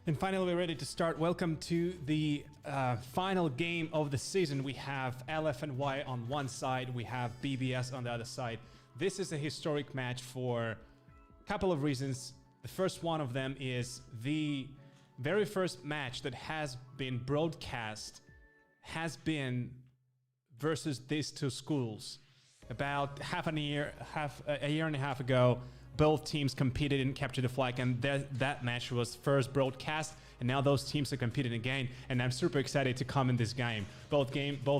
And finally, we're ready to start. Welcome to the final game of the season. We have LFNY on one side, we have BBS on the other side. This is a historic match for a couple of reasons. The first one of them is the very first match that has been broadcast has been versus these two schools. About a year and a half ago, both teams competed in Capture the Flag, and that match was first broadcast, and now those teams are competing again, and I'm super excited to come in this game. Both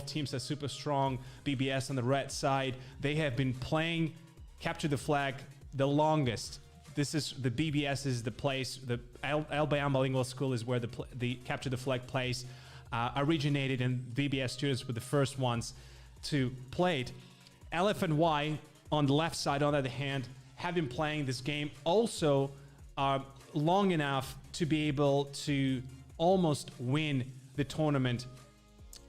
teams are super strong. BBS on the red side, they have been playing Capture the Flag the longest. This is the BBS is the place, the Al-Bayan Bilingual School is where the Capture the Flag place originated, and BBS students were the first ones to play it. LFNY on the left side, on the other hand, have been playing this game also long enough to be able to almost win the tournament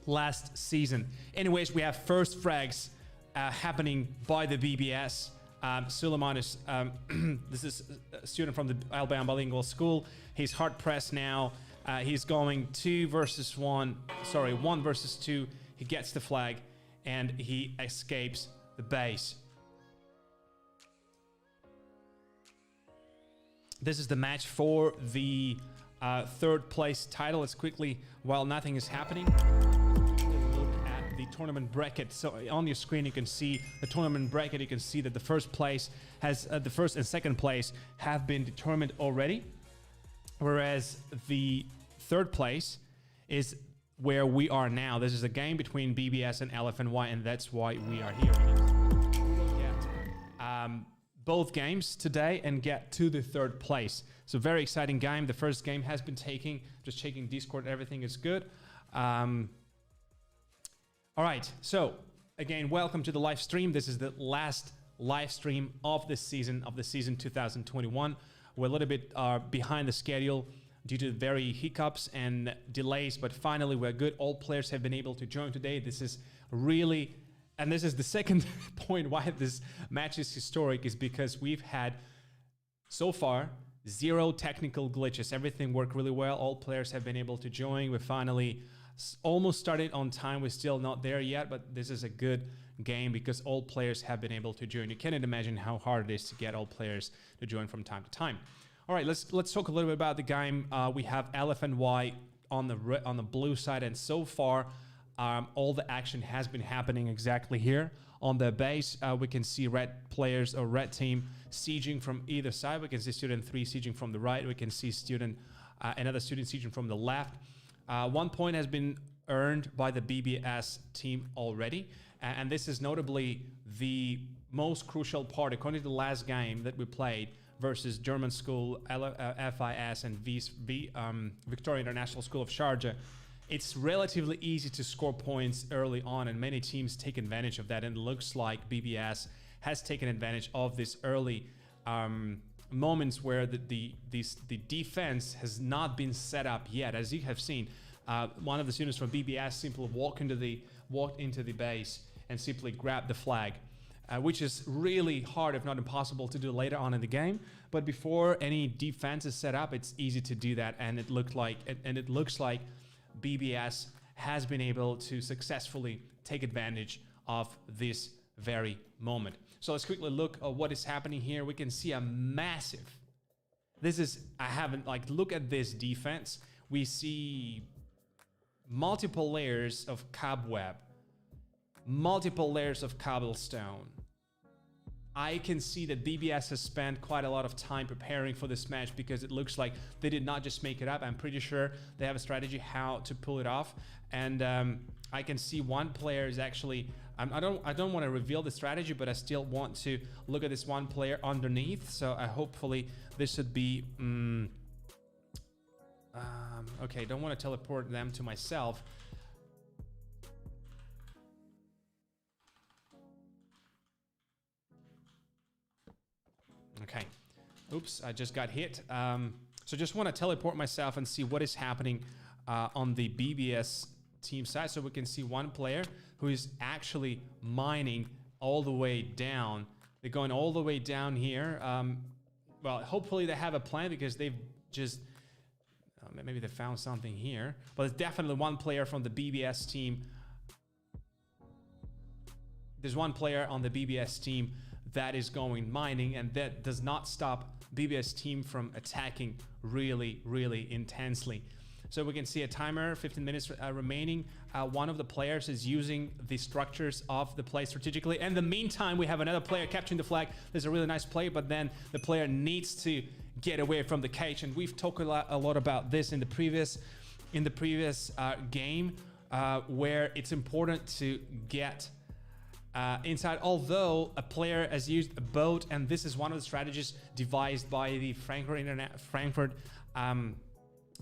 last season. Anyways, we have first frags happening by the BBS. Suleiman is, this is a student from the Al-Bayan Bilingual School. He's hard pressed now. He's going 1 versus 2. He gets the flag and he escapes the base. This is the match for the third place title. Let's quickly, while nothing is happening, look at the tournament bracket. So on your screen, you can see the tournament bracket. You can see that the first place has, the first and second place have been determined already. Whereas the third place is where we are now. This is a game between BBS and LFNY, and that's why we are here. Both games today and get to the third place. So very exciting game. The first game has been taking, just checking Discord, everything is good. All right, so again, welcome to the live stream. This is the last live stream of the season 2021. We're a little bit behind the schedule due to very hiccups and delays, but finally we're good. All players have been able to join today. This is really, and this is the second point why this match is historic, is because we've had so far 0 technical glitches. Everything worked really well. All players have been able to join. We finally almost started on time. We're still not there yet, but this is a good game because all players have been able to join. You cannot imagine how hard it is to get all players to join from time to time. All right, let's talk a little bit about the game. We have LFNY on the blue side, and so far all the action has been happening exactly here on the base. We can see red players or red team sieging from either side. We can see student 3 sieging from the right. We can see another student sieging from the left. 1 point has been earned by the BBS team already, and this is notably the most crucial part according to the last game that we played versus German school FIS and Victoria International School of Sharjah. It's relatively easy to score points early on, and many teams take advantage of that, and it looks like BBS has taken advantage of this early moments where the defense has not been set up yet. As you have seen, one of the students from BBS simply walked into the base and simply grabbed the flag, which is really hard, if not impossible, to do later on in the game. But before any defense is set up, it's easy to do that, and it looks like BBS has been able to successfully take advantage of this very moment. So let's quickly look at what is happening here. We can see a massive, look at this defense. We see multiple layers of cobweb, multiple layers of cobblestone. I can see that BBS has spent quite a lot of time preparing for this match because it looks like they did not just make it up. I'm pretty sure they have a strategy how to pull it off. And I can see one player is actually, I don't want to reveal the strategy, but I still want to look at this one player underneath. So hopefully this should be, okay, don't want to teleport them to myself. Okay, oops, I just got hit. So just want to teleport myself and see what is happening on the BBS team side. So we can see one player who is actually mining all the way down. They're going all the way down here. Well, hopefully they have a plan because they've just Maybe they found something here, but there's definitely one player from the BBS team. There's one player on the BBS team that is going mining, and that does not stop BBS team from attacking really, really intensely. So we can see a timer, 15 minutes remaining. One of the players is using the structures of the play strategically. In the meantime, we have another player capturing the flag. There's a really nice play, but then the player needs to get away from the cage. And we've talked a lot about this in the previous game, where it's important to get inside. Although a player has used a boat, and this is one of the strategies devised by the Frankfurt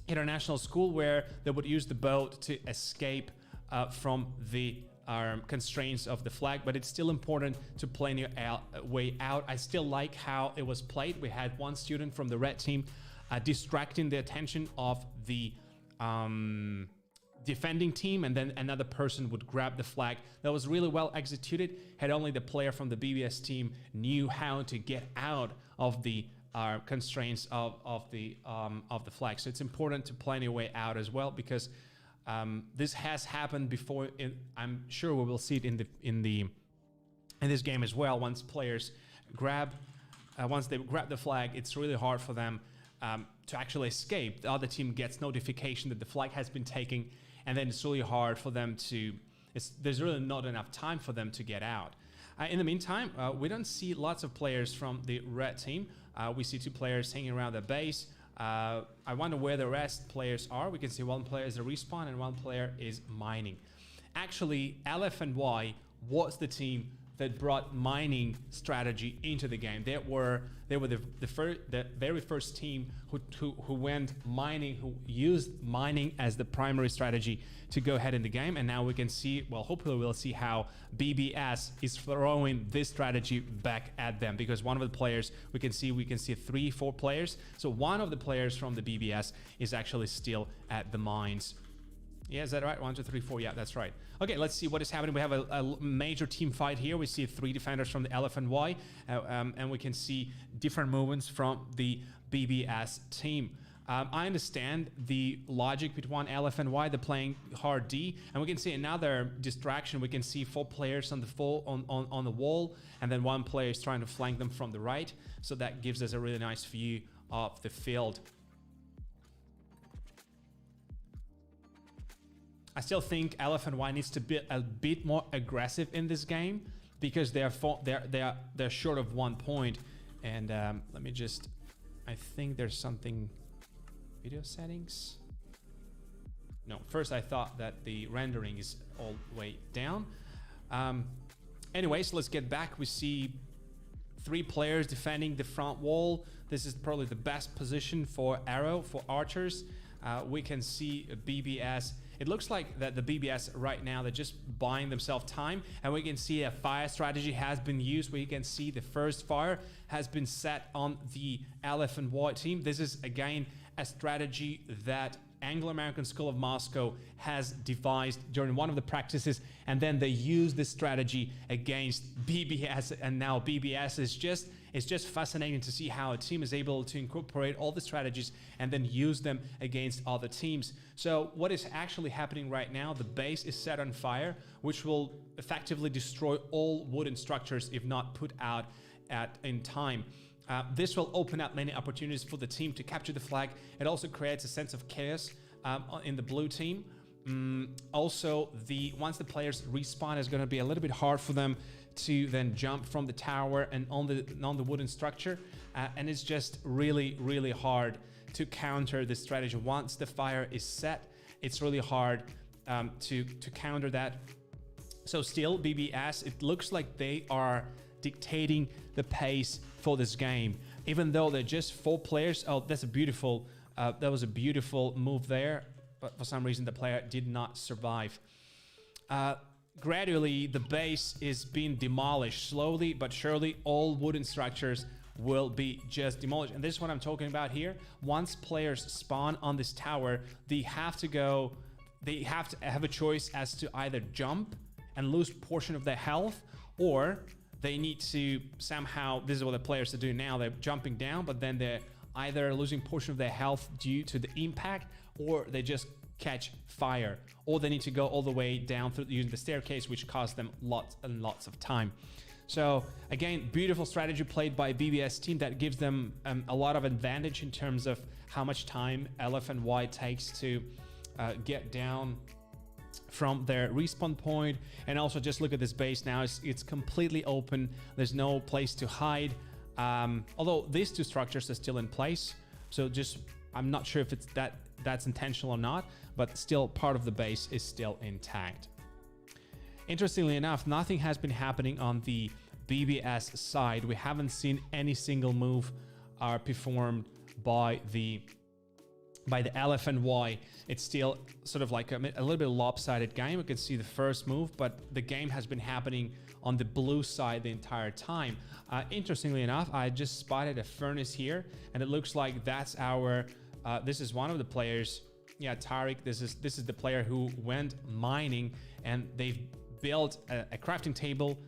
International School, where they would use the boat to escape from the constraints of the flag. But it's still important to play your way out. I still like how it was played. We had one student from the red team distracting the attention of the defending team, and then another person would grab the flag. That was really well executed. Had only the player from the BBS team knew how to get out of the constraints of the flag. So it's important to plan your way out as well, because this has happened before. I'm sure we will see it in this game as well. Once players once they grab the flag, it's really hard for them to actually escape. The other team gets notification that the flag has been taken, and then it's really hard for them to. There's really not enough time for them to get out. In the meantime, we don't see lots of players from the red team. We see 2 players hanging around the base. I wonder where the rest players are. We can see 1 player is a respawn and 1 player is mining. Actually, LFNY was the team that brought mining strategy into the game. They were the very first team who went mining, who used mining as the primary strategy to go ahead in the game. And now we can see, well, hopefully we'll see how BBS is throwing this strategy back at them, because one of the players we can see 3-4 players. So one of the players from the BBS is actually still at the mines. Yeah, is that right? 1, 2, 3, 4. Yeah, that's right. Okay, let's see what is happening. We have a major team fight here. We see 3 defenders from the LFNY, and we can see different movements from the BBS team. I understand the logic between LFNY. They're playing hard D, and we can see another distraction. We can see 4 players on the wall, and then 1 player is trying to flank them from the right. So that gives us a really nice view of the field. I still think LFNY needs to be a bit more aggressive in this game, because they're short of 1 point. And let me just, I think there's something, video settings. No, first I thought that the rendering is all the way down. Anyways, let's get back. We see 3 players defending the front wall. This is probably the best position for archers. We can see BBS. It looks like that the BBS right now, they're just buying themselves time, and we can see a fire strategy has been used. We can see the first fire has been set on the LFNY team. This is again a strategy that Anglo-American School of Moscow has devised during one of the practices, and then they use this strategy against BBS, and now BBS is just fascinating to see how a team is able to incorporate all the strategies and then use them against other teams. So what is actually happening right now, the base is set on fire, which will effectively destroy all wooden structures if not put out in time. This will open up many opportunities for the team to capture the flag. It also creates a sense of chaos in the blue team. Also, once the players respawn, it's going to be a little bit hard for them to then jump from the tower and on the wooden structure, and it's just really, really hard to counter this strategy. Once the fire is set, it's really hard to counter that. So still, BBS, it looks like they are dictating the pace for this game, even though they're just 4 players. Oh, that was a beautiful move there, but for some reason the player did not survive. Gradually, the base is being demolished. Slowly but surely, all wooden structures will be just demolished. And this is what I'm talking about here. Once players spawn on this tower, they have to have a choice as to either jump and lose portion of their health, or they need to somehow, this is what the players are doing now, they're jumping down, but then they're either losing portion of their health due to the impact, or they just catch fire, or they need to go all the way down through using the staircase, which costs them lots and lots of time. So again, beautiful strategy played by BBS team that gives them a lot of advantage in terms of how much time LFNY takes to get down from their respawn point. And also just look at this base now. It's completely open. There's no place to hide. Although these two structures are still in place. So just, I'm not sure if it's that's intentional or not, but still part of the base is still intact. Interestingly enough, nothing has been happening on the BBS side. We haven't seen any single move performed by the LFNY. It's still sort of like a little bit lopsided game. We can see the first move, but the game has been happening on the blue side the entire time. Interestingly enough, I just spotted a furnace here, and it looks like that's our this is one of the players. Yeah, Tariq. This is the player who went mining, and they've built a crafting table,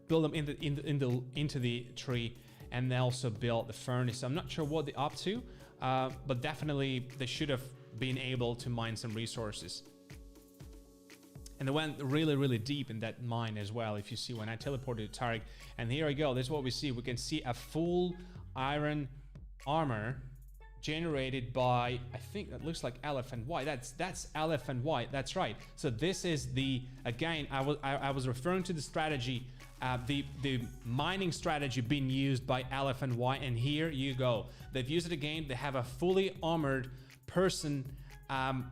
build them into the tree, and they also built the furnace. I'm not sure what they're up to, but definitely they should have been able to mine some resources. And they went really, really deep in that mine as well. If you see when I teleported to Tariq, and here we go. This is what we see. We can see a full iron armor generated by, I think that looks like LFNY. That's LFNY. That's right. So this is the, again, I was referring to the strategy, the mining strategy being used by LFNY, and here you go. They've used it again. They have a fully armored person.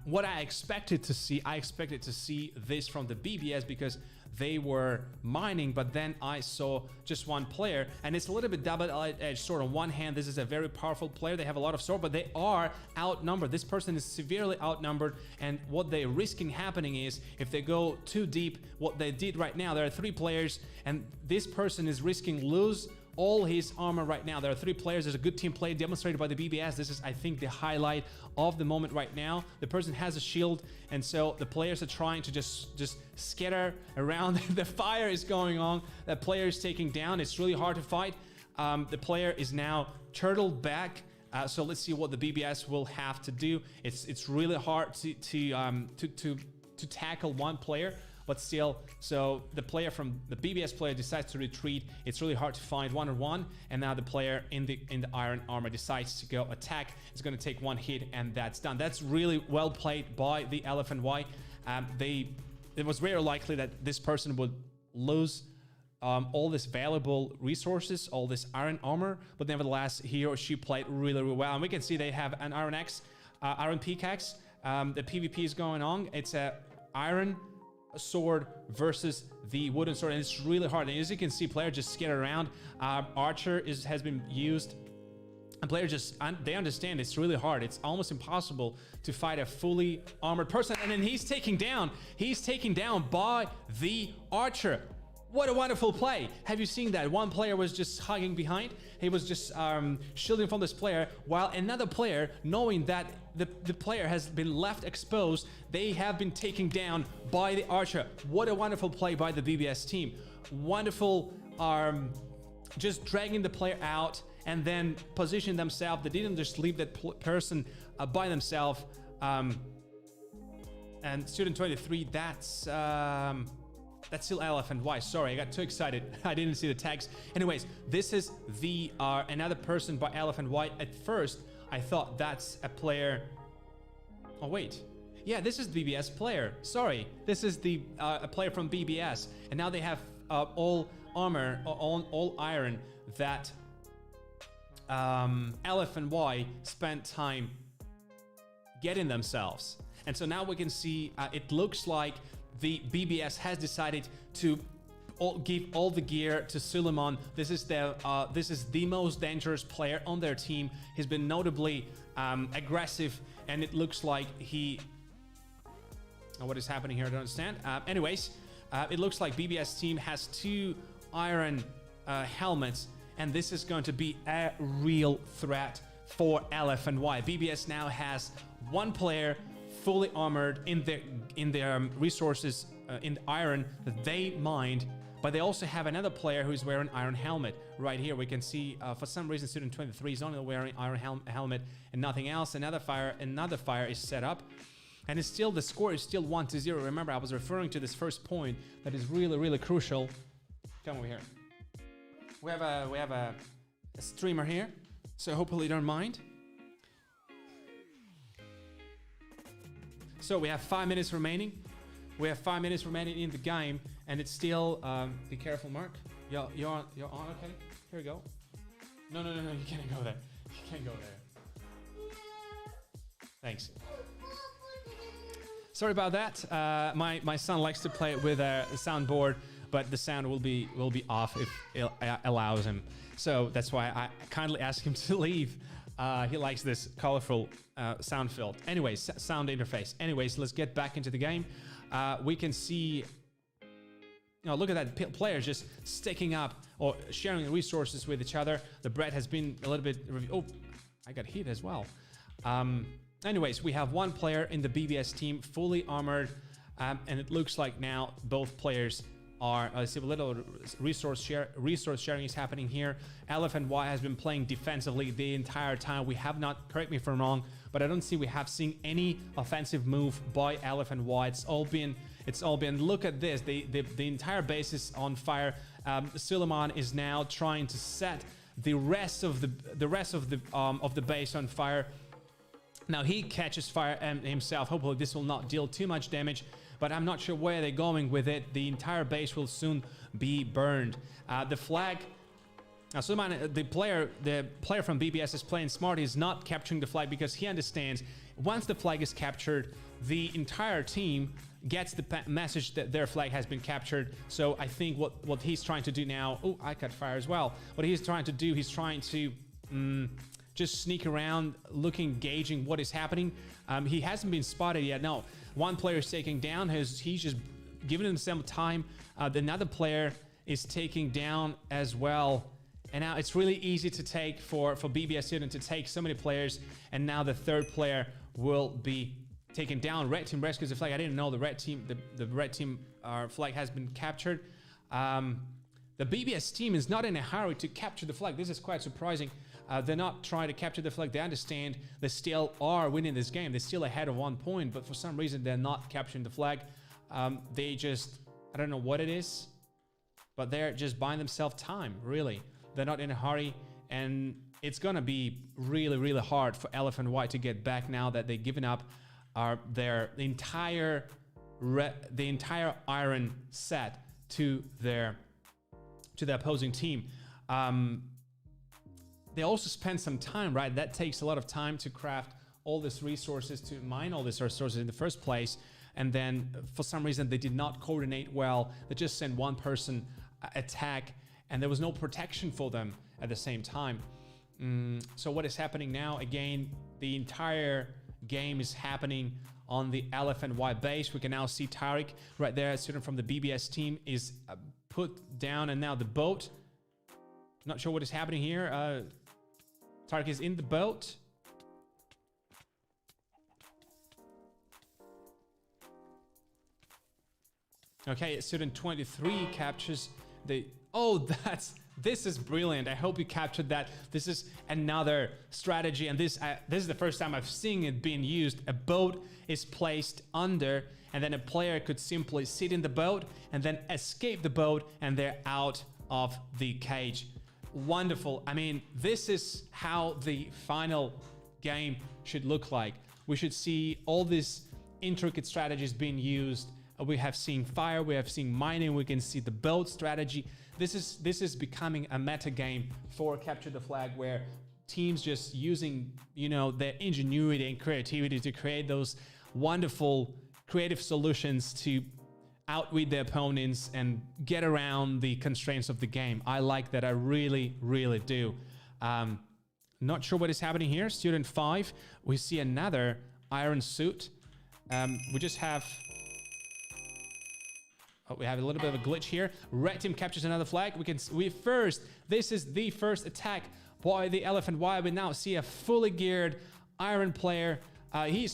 What I expected to see this from the BBS, because they were mining, but then I saw just one player, and it's a little bit double-edged sword. On one hand, this is a very powerful player. They have a lot of sword, but they are outnumbered. This person is severely outnumbered, and what they're risking happening is if they go too deep, what they did right now, there are 3 players, and this person is risking lose all his armor right now. There are 3 players. There's a good team play demonstrated by the BBS. This is, I think, the highlight of the moment right now. The person has a shield, and so the players are trying to just scatter around. The fire is going on. The player is taking down. It's really hard to fight. The player is now turtled back. So let's see what the BBS will have to do. It's really hard to tackle one player. But still, so the player from the BBS player decides to retreat. It's really hard to find one-on-one, and now the player in the iron armor decides to go attack. It's going to take 1 hit, and that's done. That's really well played by the LFNY. It was very likely that this person would lose all this valuable resources, all this iron armor, but nevertheless, he or she played really, really well. And we can see they have an iron axe, iron pickaxe. The PvP is going on. It's a iron sword versus the wooden sword, and it's really hard. And as you can see, player just scatter around. Archer has been used, and players just they understand it's really hard. It's almost impossible to fight a fully armored person, and then he's taken down by the archer. What a wonderful play. Have you seen that? One player was just hugging behind. He was just shielding from this player, while another player, knowing that the player has been left exposed, they have been taken down by the archer. What a wonderful play by the BBS team. Wonderful, just dragging the player out and then position themselves. They didn't just leave that person by themselves. And Student 23, that's still LFNY. Sorry, I got too excited. I didn't see the tags. Anyways, this is the another person by LFNY. At first, I thought that's a player. Oh wait, yeah, this is the BBS player. Sorry, this is the a player from BBS, and now they have all armor, all iron that LFNY spent time getting themselves. And so now we can see it looks like the BBS has decided to give all the gear to Suleiman. This is the most dangerous player on their team. He's been notably aggressive, and it looks like what is happening here? I don't understand. Anyways, it looks like BBS team has 2 iron helmets, and this is going to be a real threat for LFNY. BBS now has 1 player fully armored in their resources in the iron that they mined. But they also have another player who's wearing iron helmet. Right here, we can see, for some reason, student 23 is only wearing iron helmet and nothing else. Another fire is set up. And it's still, the score is still 1-0. Remember, I was referring to this first point that is really, really crucial. Come over here. We have a streamer here, so hopefully you don't mind. So we have 5 minutes remaining. We have 5 minutes remaining in the game, and it's still. Be careful, Mark. You're on. Okay. Here we go. No. You can't go there. You can't go there. Thanks. Sorry about that. My son likes to play with a soundboard, but the sound will be off if it allows him. So that's why I kindly ask him to leave. He likes this colorful sound field. Anyways, sound interface. Anyways, let's get back into the game. We can see, look at that, players just sticking up or sharing resources with each other. The bread has been a little bit, oh, I got hit as well. Anyways, we have one player in the BBS team fully armored, and it looks like now both players are, see a little resource sharing is happening here. LFNY has been playing defensively the entire time. We have not, correct me if I'm wrong, but I don't see we have seen any offensive move by LFNY. It's all been, look at this, the entire base is on fire. Suleiman is now trying to set the rest of the base on fire. Now he catches fire himself. Hopefully this will not deal too much damage, but I'm not sure where they're going with it. The entire base will soon be burned. The flag. Now, Suleiman, the player from BBS is playing smart. He's not capturing the flag because he understands once the flag is captured, the entire team gets the message that their flag has been captured. So I think what he's trying to do now. Oh, I caught fire as well. What he's trying to do, he's trying to just sneak around, gauging what is happening. He hasn't been spotted yet. No, one player is taking down. He's just giving himself time. Another player is taking down as well. And now it's really easy to take for BBS student to take so many players. And now the third player will be taken down. Red team rescues the flag. I didn't know the red team flag has been captured. The BBS team is not in a hurry to capture the flag. This is quite surprising. They're not trying to capture the flag. They understand they still are winning this game. They're still ahead of 1 point, but for some reason they're not capturing the flag. They just, I don't know what it is, but they're just buying themselves time, really. They're not in a hurry, and it's going to be really, really hard for LFNY to get back now that they've given up the entire iron set to their opposing team. They also spend some time, right? That takes a lot of time to craft all these resources, to mine all these resources in the first place. And then for some reason, they did not coordinate well. They just sent one person attack, and there was no protection for them at the same time. So what is happening now? Again, the entire game is happening on the LFNY base. We can now see Tariq right there, a student from the BBS team, is put down, and now the boat. Not sure what is happening here. Tariq is in the boat. Okay, student 23 captures the... Oh, this is brilliant. I hope you captured that. This is another strategy, and this is the first time I've seen it being used. A boat is placed under, and then a player could simply sit in the boat and then escape the boat, and they're out of the cage. Wonderful. I mean, this is how the final game should look like. We should see all these intricate strategies being used. We have seen fire, we have seen mining, we can see the boat strategy. This is becoming a meta game for Capture the Flag, where teams just using, their ingenuity and creativity to create those wonderful creative solutions to outwit their opponents and get around the constraints of the game. I like that. I really, really do. Not sure what is happening here. Student 5, we see another iron suit. We just have... Oh, we have a little bit of a glitch here. Red team captures another flag. This is the first attack by the LFNY. We now see a fully geared iron player. He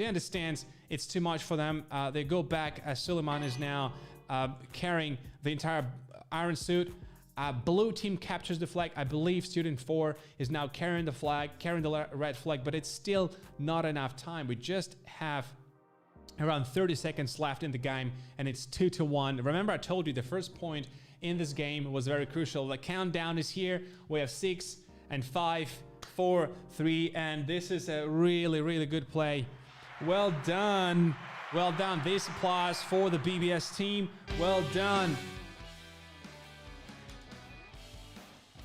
understands it's too much for them. They go back as Suleiman is now carrying the entire iron suit. Blue team captures the flag. I believe student 4 is now carrying the flag, carrying the red flag, but it's still not enough time. We just have around 30 seconds left in the game, and it's 2-1. Remember, I told you the first point in this game was very crucial. The countdown is here. We have 6 and 5, 4, 3, and this is a really, really good play. Well done. Well done. This applause for the BBS team. Well done.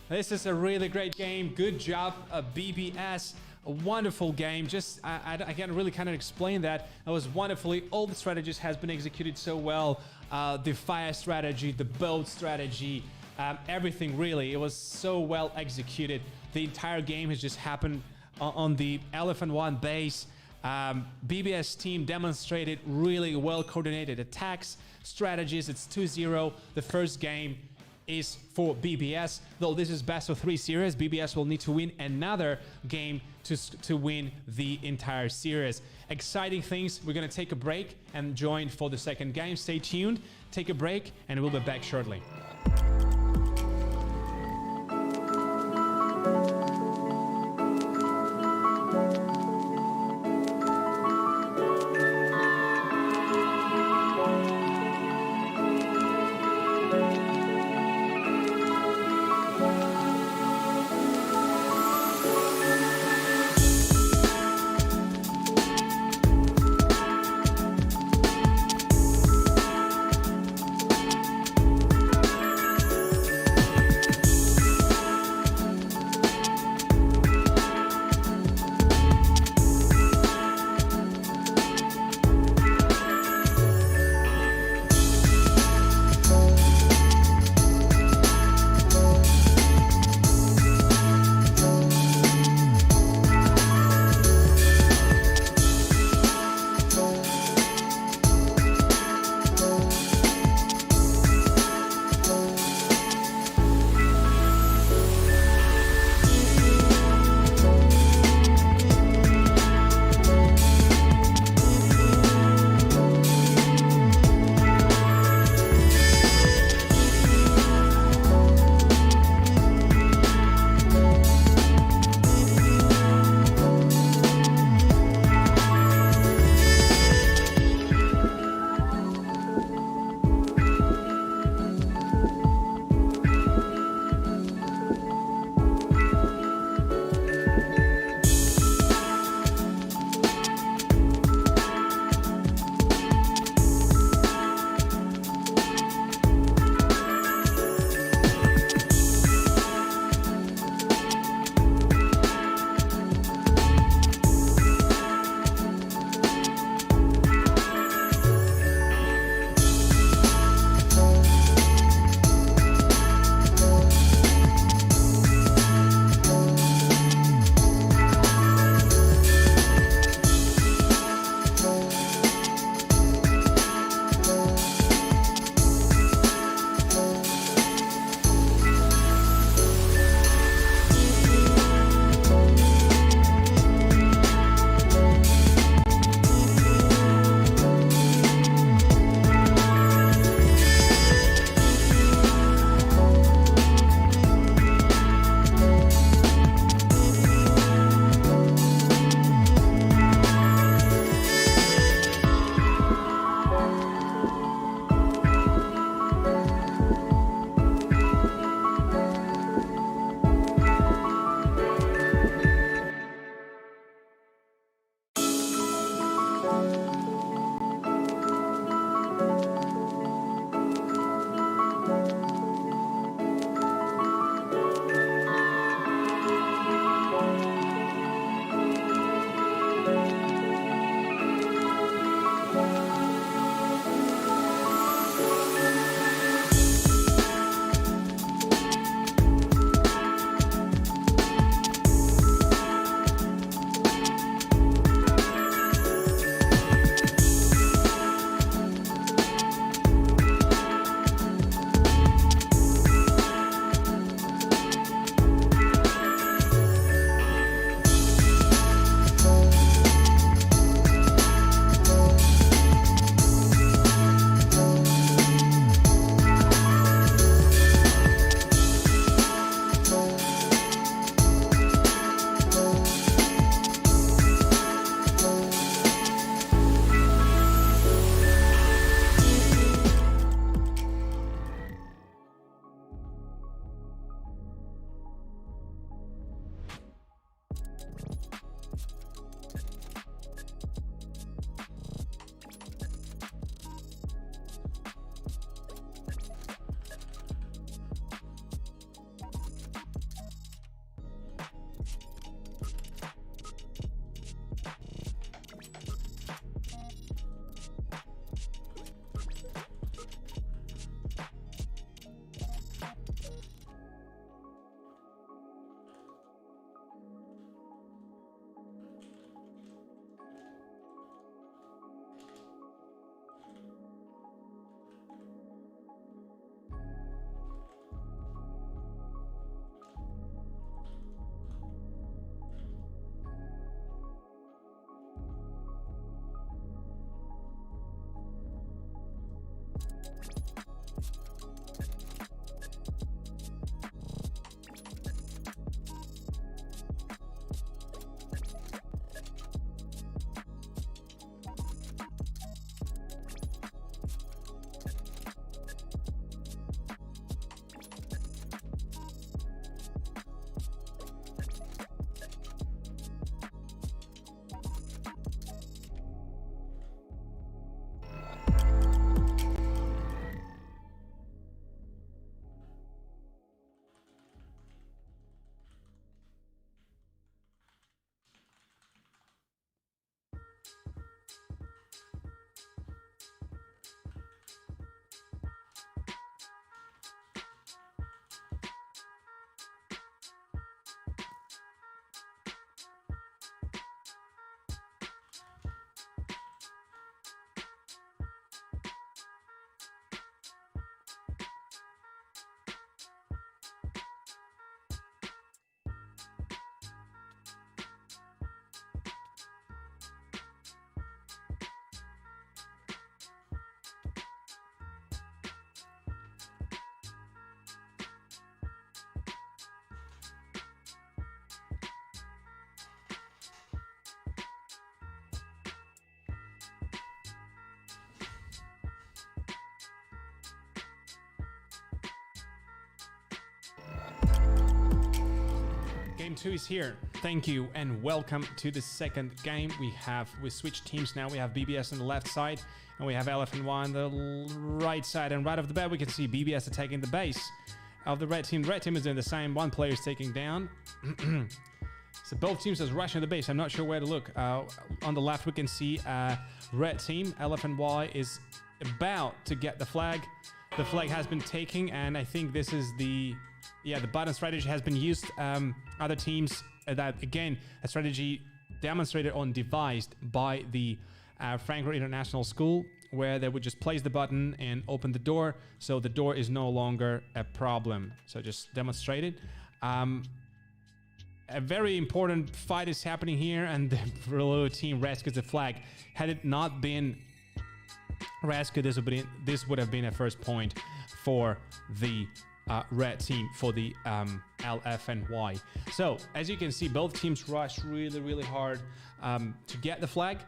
This is a really great game. Good job, BBS. A wonderful game. Just I can't really kind of explain that. It was wonderfully. All the strategies has been executed so well. The fire strategy, the boat strategy, everything really. It was so well executed. The entire game has just happened on the LFNY base. BBS team demonstrated really well coordinated attacks, strategies. It's 2-0. The first game is for BBS. Though this is best of 3 series, BBS will need to win another game to win the entire series. Exciting things. We're going to take a break and join for the second game. Stay tuned, take a break, and we'll be back shortly. Game 2 is here. Thank you and welcome to the second game. We switched teams now. We have BBS on the left side and we have LFNY on the right side. And right off the bat, we can see BBS attacking the base of the red team. The red team is doing the same. One player is taking down. So both teams are rushing the base. I'm not sure where to look. On the left, we can see red team. LFNY is about to get the flag. The flag has been taken, and I think this is the button strategy has been used. Other teams, that again, a strategy demonstrated or devised by the Frankfurt International School, where they would just place the button and open the door, so the door is no longer a problem. So just demonstrated. A very important fight is happening here, and the blue team rescues the flag. Had it not been rescued, this would have been a first point for the red team, for the LFNY. So as you can see, both teams rushed really hard to get the flag,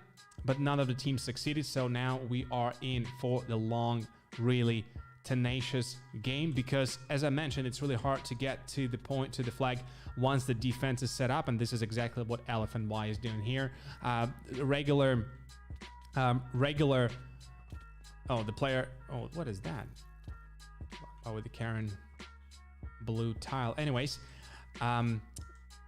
but none of the teams succeeded. So now we are in for the long, really tenacious game, because as I mentioned, it's really hard to get to the point, to the flag, once the defense is set up, and this is exactly what LFNY is doing here. Regular oh, the player, oh, what is that? Oh, with the Karen blue tile. Anyways,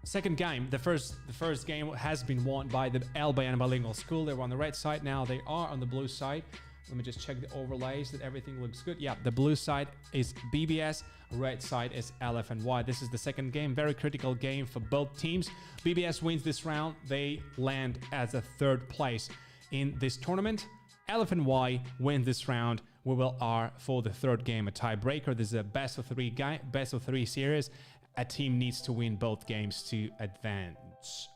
second game, the first game has been won by the Al-Bayan Bilingual School. They were on the red side. Now they are on the blue side. Let me just check the overlays that everything looks good. Yeah, the blue side is BBS, red side is LFNY. This is the second game, very critical game for both teams. BBS wins this round. They land as a third place in this tournament. LFNY wins this round. We will are for the third game, a tiebreaker. This is a best of three series. A team needs to win both games to advance.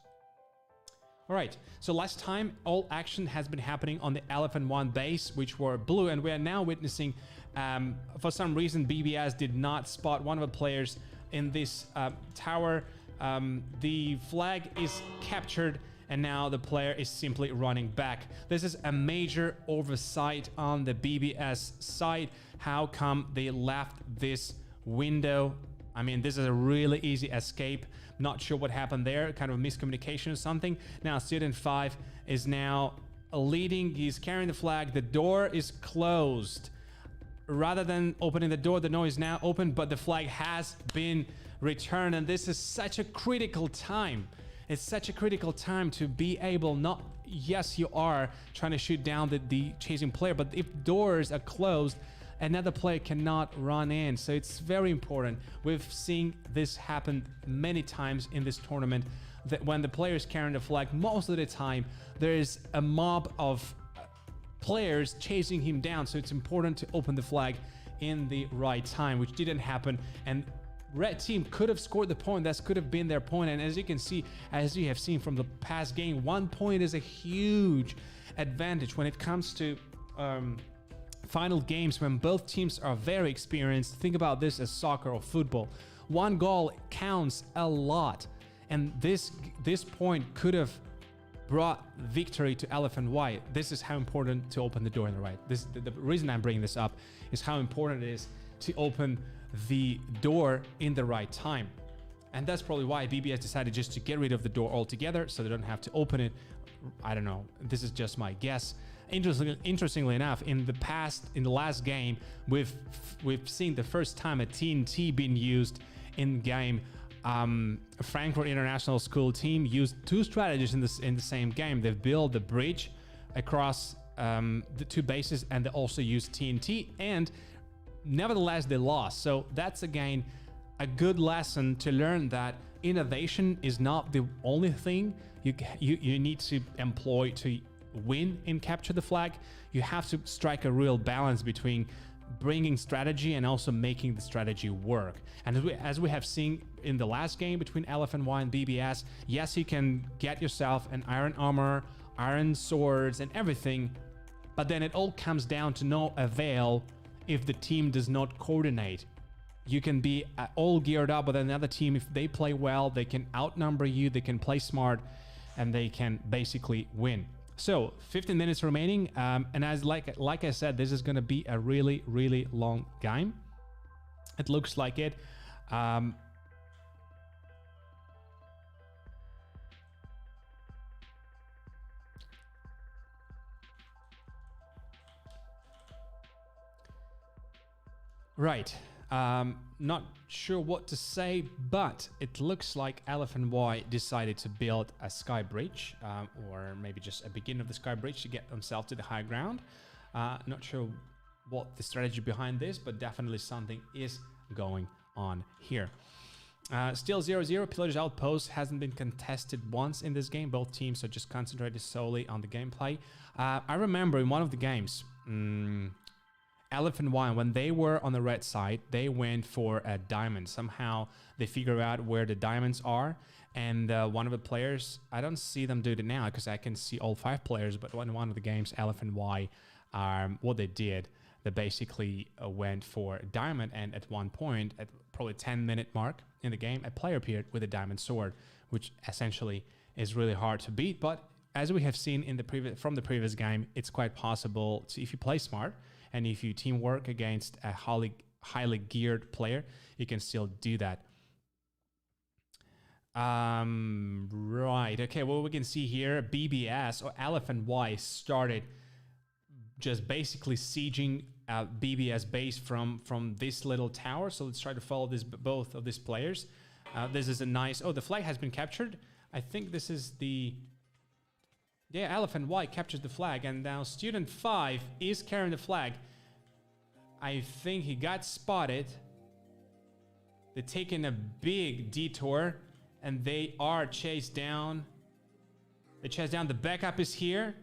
All right, so last time all action has been happening on the LFN1 base, which were blue, and we are now witnessing, for some reason, BBS did not spot one of the players in this tower. The flag is captured, and now the player is simply running back. This is a major oversight on the BBS side. How come they left this window? I mean, this is a really easy escape. Not sure what happened there, kind of a miscommunication or something. Now, student 5 is now leading. He's carrying the flag. The door is closed. Rather than opening the door is now open, but the flag has been returned. And this is such a critical time. It's such a critical time to be able, not, yes, you are trying to shoot down the chasing player, but if doors are closed, another player cannot run in. So it's very important. We've seen this happen many times in this tournament, that when the player is carrying the flag, most of the time there is a mob of players chasing him down. So it's important to open the flag in the right time, which didn't happen. And red team could have scored the point. That could have been their point. And as you can see, as you have seen from the past game, 1 point is a huge advantage when it comes to final games when both teams are very experienced. Think about this as soccer or football. One goal counts a lot, and this point could have brought victory to LFNY. This is how important to open the door in the right. The reason I'm bringing this up is how important it is to open the door in the right time. And that's probably why BBS decided just to get rid of the door altogether so they don't have to open it. I don't know. This is just my guess. Interestingly enough, in the last game, we've seen the first time a TNT being used in game. Frankfurt International School team used two strategies in the same game. They've built the bridge across the two bases, and they also used TNT, and nevertheless they lost. So that's again a good lesson to learn that innovation is not the only thing you need to employ to win and capture the flag. You have to strike a real balance between bringing strategy and also making the strategy work. And as we have seen in the last game between LFNY and BBS, yes, you can get yourself an iron armor, iron swords and everything, but then it all comes down to no avail if the team does not coordinate. You can be all geared up with another team. If they play well, they can outnumber you, they can play smart, and they can basically win. So 15 minutes remaining, and as like I said, this is going to be a really, really long game. It looks like it. Right. Not sure what to say, but it looks like LFNY decided to build a sky bridge, or maybe just a beginning of the sky bridge to get themselves to the high ground. Not sure what the strategy behind this, but definitely something is going on here. Still 0-0. Pillager's outpost hasn't been contested once in this game. Both teams are just concentrated solely on the gameplay. I remember in one of the games, LFNY, when they were on the red side, they went for a diamond. Somehow they figure out where the diamonds are, and one of the players, I don't see them do it now because I can see all 5 players, but in one of the games, LFNY, what they did, they basically went for a diamond, and at one point, at probably 10-minute mark in the game, a player appeared with a diamond sword, which essentially is really hard to beat. But as we have seen in from the previous game, it's quite possible to, if you play smart, and if you teamwork against a highly geared player, you can still do that. Right. Okay. Well, we can see here, BBS or LFNY started just basically sieging BBS base from this little tower. So let's try to follow both of these players. This is a nice. Oh, the flag has been captured. I think this is the. Yeah, LFNY captures the flag, and now Student 5 is carrying the flag. I think he got spotted. They're taking a big detour, and they are chased down. They chase down. The backup is here,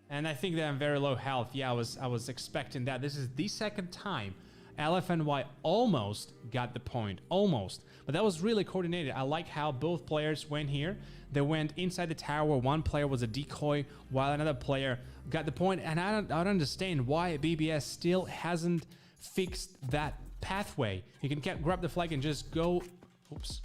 and I think they're in very low health. Yeah, I was expecting that. This is the second time LFNY almost got the point, almost. But that was really coordinated. I like how both players went here. They went inside the tower. One player was a decoy while another player got the point. And I don't understand why BBS still hasn't fixed that pathway. You can grab the flag and just go. Oops.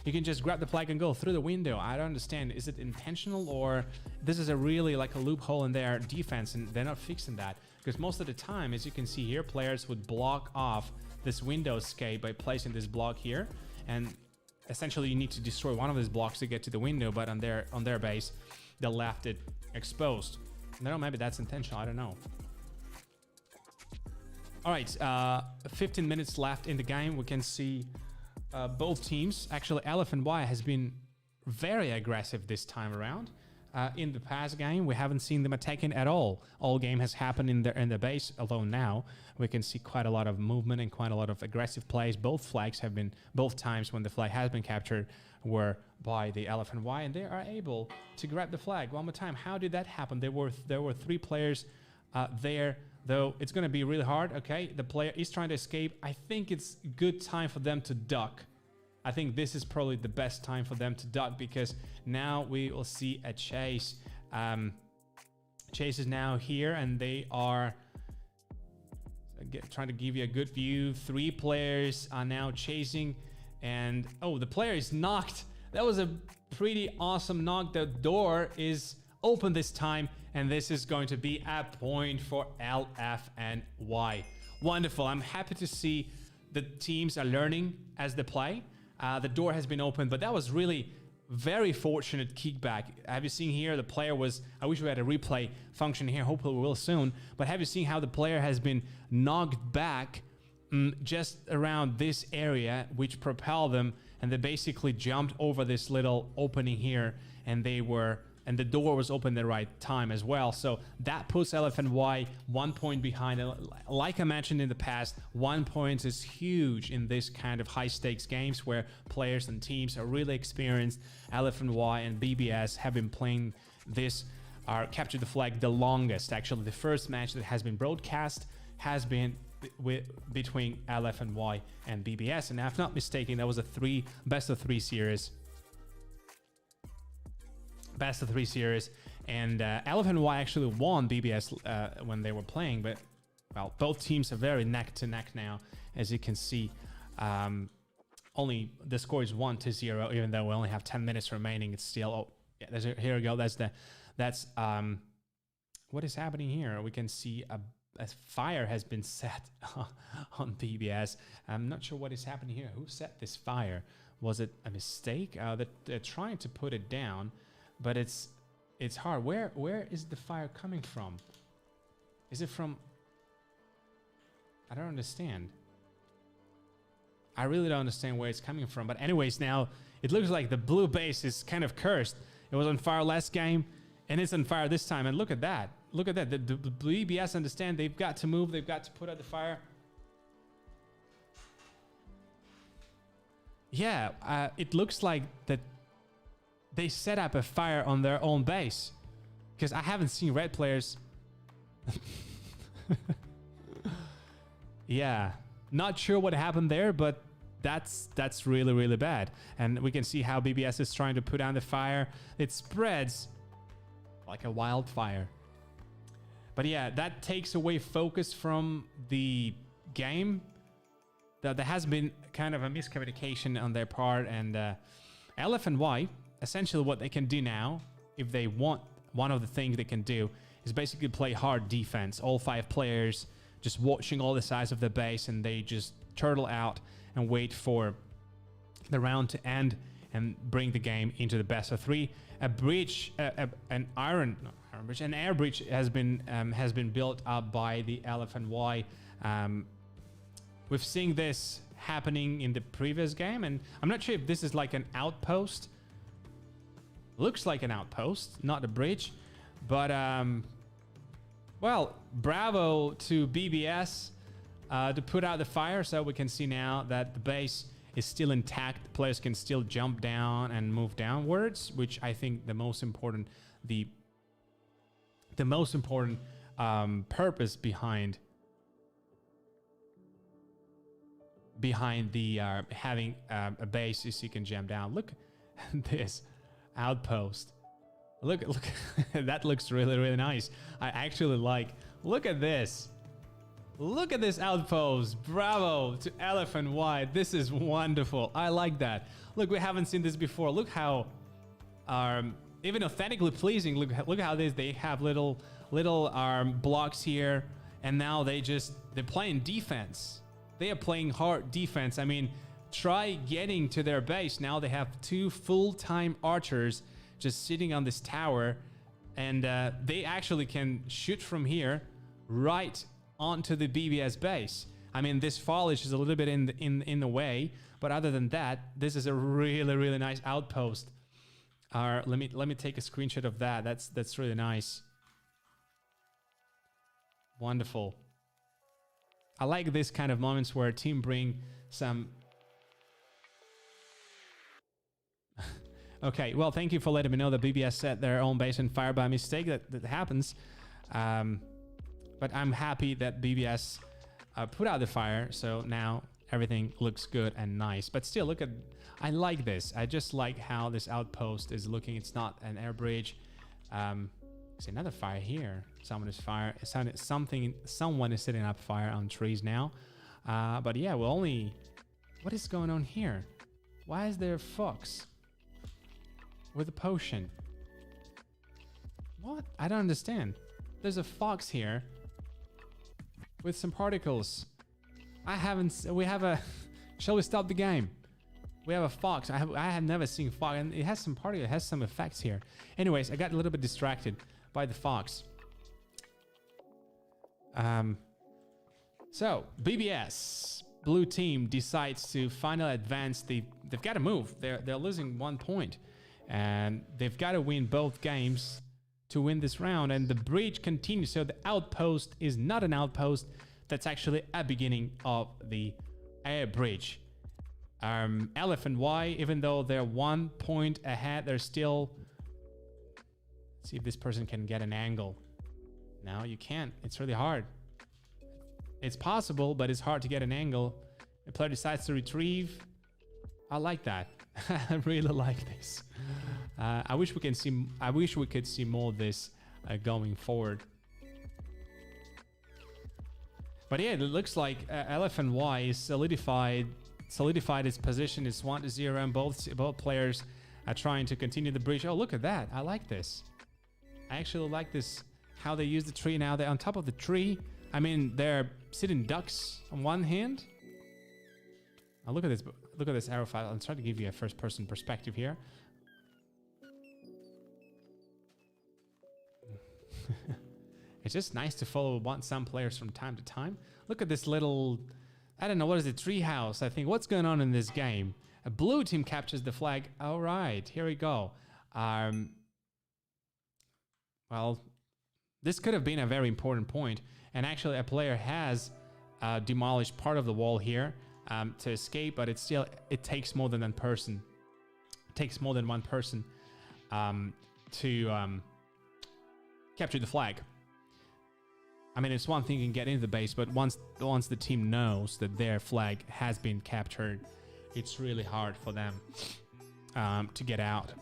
You can just grab the flag and go through the window. I don't understand. Is it intentional, or this is a really like a loophole in their defense and they're not fixing that? Because most of the time, as you can see here, players would block off this window escape by placing this block here. And essentially you need to destroy one of these blocks to get to the window, but on their base, they left it exposed. No, maybe that's intentional. I don't know. All right, 15 minutes left in the game. We can see both teams. Actually, LFNY has been very aggressive this time around. In the past game, we haven't seen them attacking at all. All game has happened in the base, although now we can see quite a lot of movement and quite a lot of aggressive plays. Both flags have been, both times when the flag has been captured were by the LFNY, and they are able to grab the flag one more time. How did that happen? There were 3 players there, though it's going to be really hard. Okay, the player is trying to escape. I think it's a good time for them to duck. I think this is probably the best time for them to duck, because now we will see a chase. Chase is now here, and they are trying to give you a good view. 3 players are now chasing, and oh, the player is knocked. That was a pretty awesome knock. The door is open this time, and this is going to be a point for LFNY. Wonderful. I'm happy to see the teams are learning as they play. The door has been opened, but that was really very fortunate kickback. Have you seen here? The player was, I wish we had a replay function here. Hopefully we will soon. But have you seen how the player has been knocked back just around this area, which propelled them, and they basically jumped over this little opening here, and the door was open at the right time as well. So that puts LFNY 1 point behind. Like I mentioned in the past, 1 point is huge in this kind of high stakes games where players and teams are really experienced. LFNY and BBS have been playing this, Capture the Flag, the longest. Actually, the first match that has been broadcast has been between LFNY and BBS. And if I'm not mistaken, that was a best of three series. Best of 3 series, and LFNY actually won BBS when they were playing, but well, both teams are very neck to neck now, as you can see. Only the score is 1-0, even though we only have 10 minutes remaining. It's still, here we go. That's what is happening here. We can see a fire has been set on BBS. I'm not sure what is happening here. Who set this fire? Was it a mistake? They're trying to put it down, but it's hard. Where is the fire coming from? Is it from? I don't understand. I really don't understand where it's coming from. But anyways, now it looks like the blue base is kind of cursed. It was on fire last game, and it's on fire this time. And look at that. Look at that. The BBS understand they've got to move. They've got to put out the fire. Yeah, it looks like that they set up a fire on their own base, because I haven't seen red players. Yeah, not sure what happened there, but that's really, really bad. And we can see how BBS is trying to put down the fire. It spreads like a wildfire. But yeah, that takes away focus from the game. There has been kind of a miscommunication on their part, and LFNY, essentially what they can do now, if they want, one of the things they can do is basically play hard defense. All 5 players just watching all the sides of the base, and they just turtle out and wait for the round to end and bring the game into the best of 3. A bridge, an air bridge has been built up by the LFNY. We've seen this happening in the previous game, and I'm not sure if this is like an outpost. Looks like an outpost, not a bridge. But, well, bravo to BBS to put out the fire. So we can see now that the base is still intact. The players can still jump down and move downwards, which I think the most important, the most important purpose behind the having a base is you can jump down. Look at this outpost. Look that looks really, really nice. I actually like, look at this outpost. Bravo to LFNY. This is wonderful. I like that. Look, we haven't seen this before. Look how even authentically pleasing. Look how they have little blocks here, and now they're playing defense. They are playing hard defense. I mean, try getting to their base. Now they have 2 full-time archers just sitting on this tower, and they actually can shoot from here right onto the BBS base. I mean, this foliage is a little bit in the way, but other than that, this is a really, really nice outpost. Let me take a screenshot of that. That's really nice. Wonderful. I like this kind of moments where a team bring some. Okay, well, thank you for letting me know that BBS set their own base on fire by mistake. That happens. But I'm happy that BBS put out the fire, so now everything looks good and nice. But still, look at, I like this. I just like how this outpost is looking. It's not an air bridge. See another fire here. Someone is someone is setting up fire on trees now. But yeah, we'll only... What is going on here? Why is there a fox with a potion? What? I don't understand. There's a fox here with some particles. We have a... Shall we stop the game? We have a fox. I have never seen fox, and it has some particles. It has some effects here. Anyways, I got a little bit distracted by the fox. So BBS blue team decides to finally advance. They've got to move. They're losing 1 point, and they've got to win both games to win this round. And the bridge continues. So the outpost is not an outpost. That's actually a beginning of the air bridge. LFNY, even though they're 1 point ahead, they're still... Let's see if this person can get an angle. No, you can't. It's really hard. It's possible, but it's hard to get an angle. The player decides to retrieve. I like that. I really like this. I wish we could see more of this going forward. But yeah, it looks like LFNY is solidified its position. It's 1-0, and both players are trying to continue the bridge. Oh, look at that. I like this. I actually like this, how they use the tree now. They're on top of the tree. I mean, they're sitting ducks on one hand. Now look at this. Look at this arrow file. I'll try to give you a first-person perspective here. It's just nice to follow some players from time to time. Look at this little, I don't know, what is it, tree house, I think. What's going on in this game? A blue team captures the flag. All right, here we go. Well, this could have been a very important point. And actually, a player has demolished part of the wall here to escape, but it takes more than one person. It takes more than one person to capture the flag. I mean, it's one thing you can get into the base, but once the team knows that their flag has been captured, it's really hard for them to get out.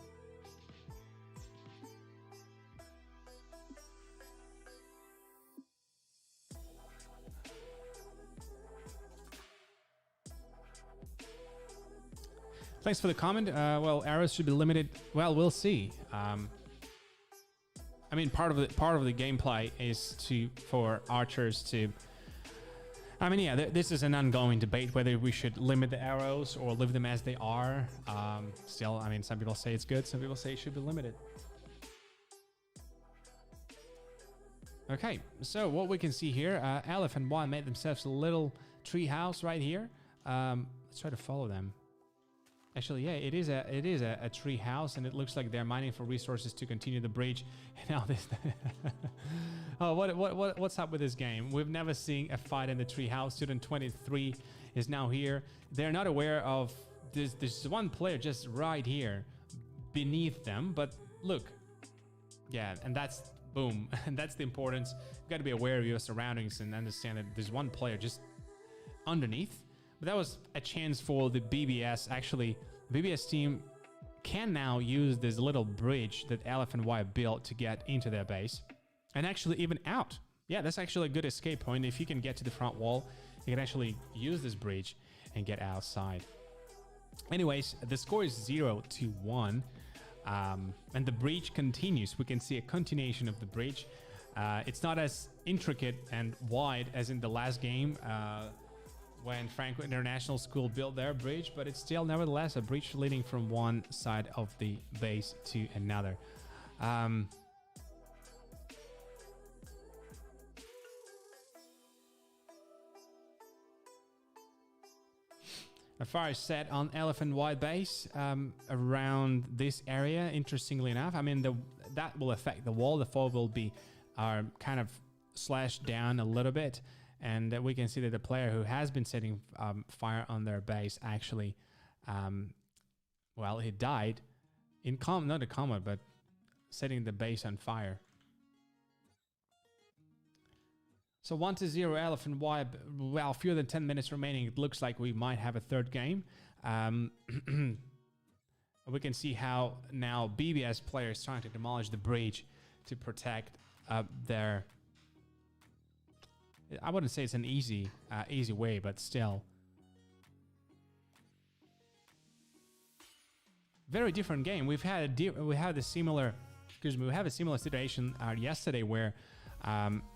Thanks for the comment. Well, arrows should be limited. Well, we'll see. I mean, part of the gameplay is for archers to... I mean, yeah, this is an ongoing debate whether we should limit the arrows or leave them as they are. Still, I mean, some people say it's good, some people say it should be limited. Okay, so what we can see here, LFNY made themselves a little tree house right here. Let's try to follow them. Actually, yeah, it is a tree house, and it looks like they're mining for resources to continue the bridge. And now this, oh, what's up with this game? We've never seen a fight in the tree house. Student 23 is now here. They're not aware of this. There's one player just right here, beneath them. But look, yeah, and that's boom, and that's the importance. You've got to be aware of your surroundings and understand that there's one player just underneath. But that was a chance for the BBS. Actually, the BBS team can now use this little bridge that LFNY built to get into their base and actually even out. Yeah, that's actually a good escape point. If you can get to the front wall, you can actually use this bridge and get outside. Anyways, the score is 0-1, and the bridge continues. We can see a continuation of the bridge. It's not as intricate and wide as in the last game, when Franco International School built their bridge, but it's still nevertheless a bridge leading from one side of the base to another. A fire is set on LFNY base around this area, interestingly enough. I mean, that will affect the wall. The wall will be kind of slashed down a little bit. And we can see that the player who has been setting fire on their base actually, well, he died in not a combat, but setting the base on fire. So 1-0 LFNY. Well, fewer than 10 minutes remaining. It looks like we might have a third game. We can see how now BBS players trying to demolish the bridge to protect their. I wouldn't say it's an easy way, but still. Very different game. We had a similar situation yesterday where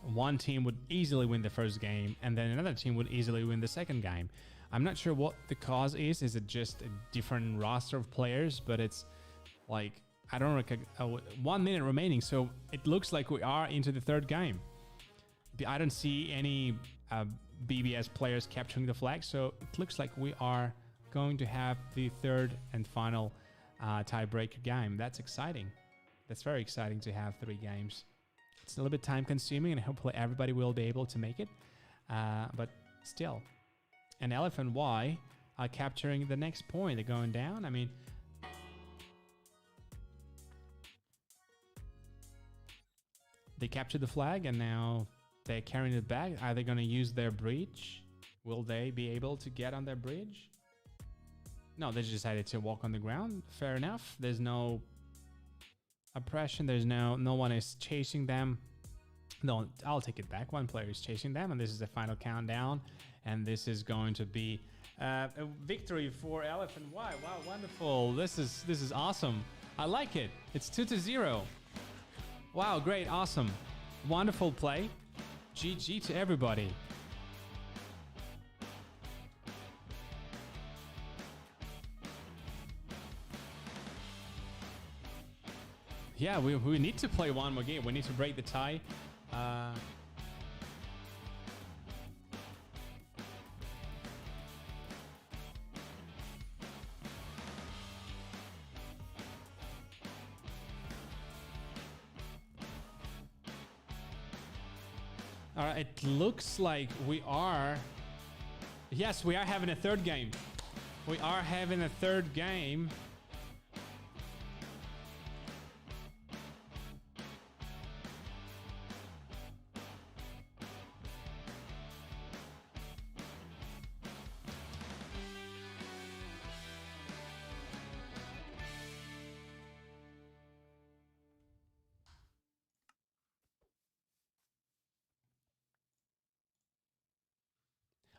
one team would easily win the first game and then another team would easily win the second game. I'm not sure what the cause is. Is it just a different roster of players? But it's like, I don't know, 1 minute remaining. So it looks like we are into the third game. I don't see any BBS players capturing the flag. So it looks like we are going to have the third and final tiebreaker game. That's exciting. That's very exciting to have 3 games. It's a little bit time consuming and hopefully everybody will be able to make it. But still. And LFNY are capturing the next point. They're going down. I mean, they captured the flag and now they're carrying it back. Are they going to use their bridge? Will they be able to get on their bridge? No, they just decided to walk on the ground. Fair enough. There's no oppression. There's no one is chasing them. No, I'll take it back. One player is chasing them, and this is the final countdown. And this is going to be a victory for LFNY. Wow, wonderful! This is awesome. I like it. It's 2-0. Wow, great, awesome, wonderful play. GG to everybody. Yeah, we need to play one more game. We need to break the tie. All right, it looks like we are. Yes, we are having a third game. We are having a third game.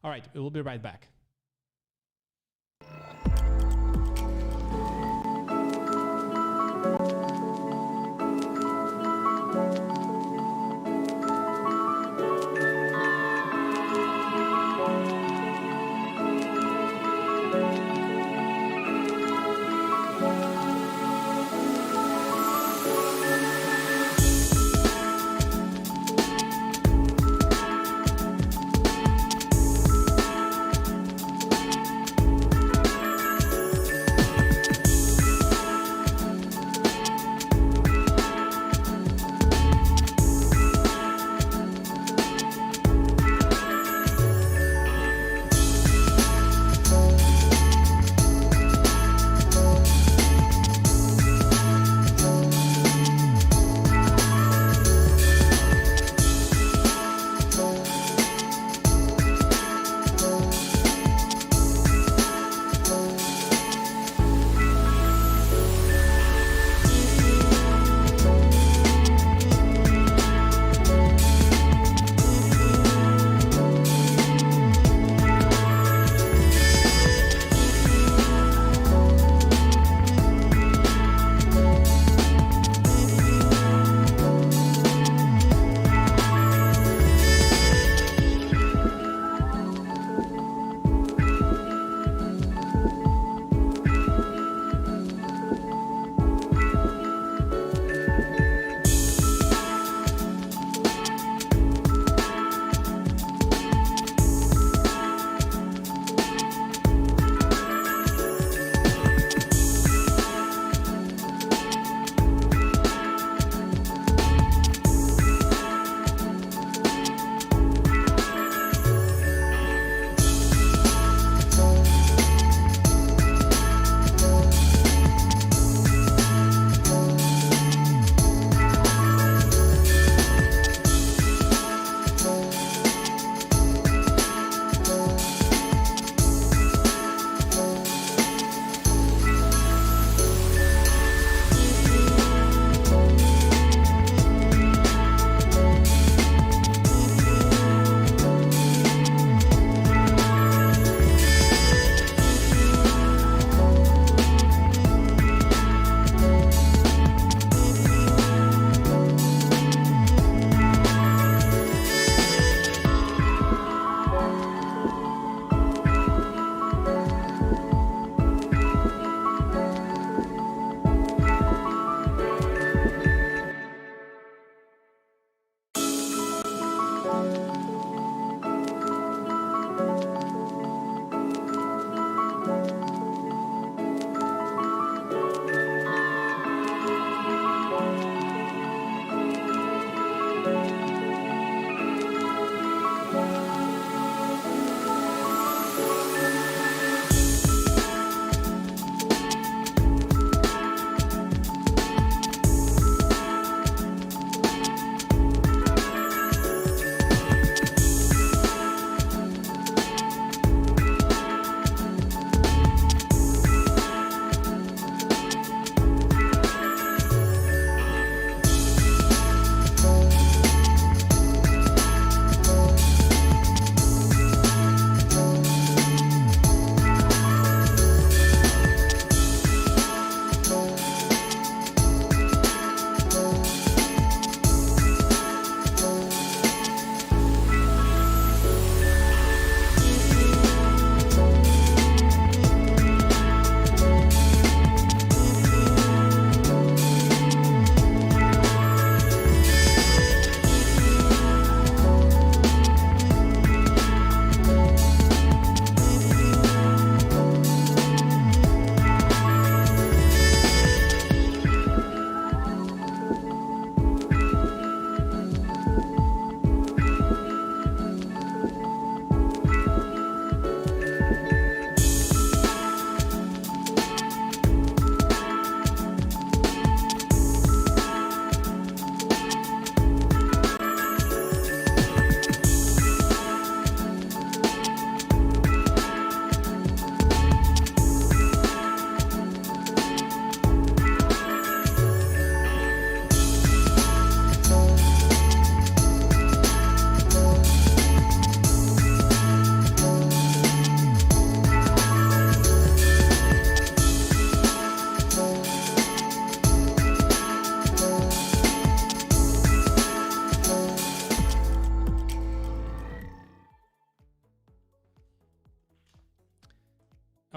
All right, we'll be right back.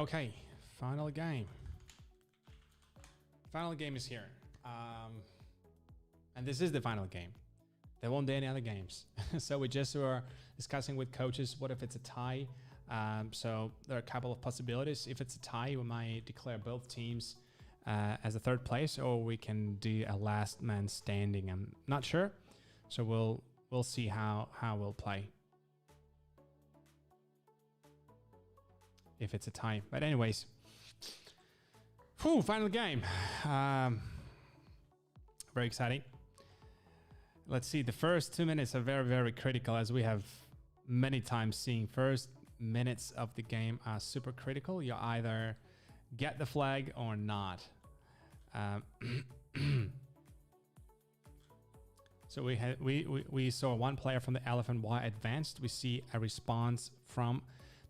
Okay, final game. Final game is here. And this is the final game. There won't be any other games. So we just were discussing with coaches, what if it's a tie? So there are a couple of possibilities. If it's a tie, we might declare both teams as a third place, or we can do a last man standing. I'm not sure. So we'll see how we'll play if it's a tie. But anyways, final game. Very exciting. Let's see. The first 2 minutes are very, very critical, as we have many times seen. First minutes of the game are super critical. You either get the flag or not. So we saw one player from the LFNY advanced. We see a response from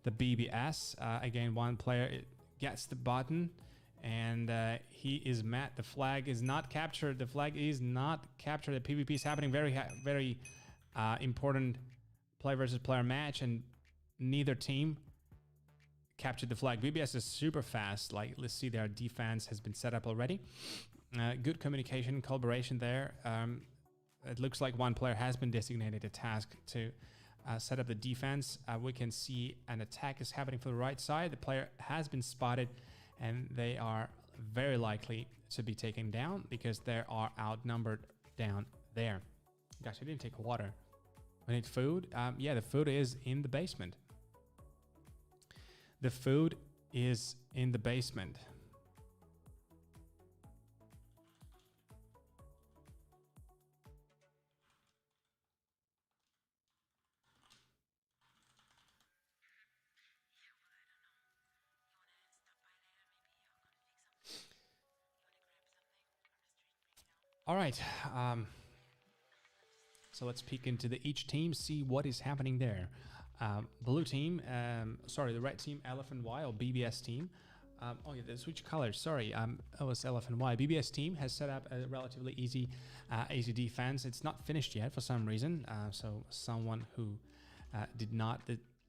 the BBS. Again, one player gets the button and he is met. The flag is not captured. The flag is not captured. The PvP is happening. Very important player versus player match, and neither team captured the flag. BBS is super fast. Like, let's see, their defense has been set up already. Good communication, collaboration there. It looks like one player has been designated a task to set up the defense. We can see an attack is happening from the right side. The player has been spotted, and they are very likely to be taken down because they are outnumbered down there. Gosh, I didn't take water. We need food. Yeah, the food is in the basement. The food is in the basement. All right. So let's peek into each team, see what is happening there. Blue team, the red team, LFNY or BBS team. Oh yeah, they switch colors. Sorry, it was LFNY. BBS team has set up a relatively easy defense. It's not finished yet for some reason. So someone who did not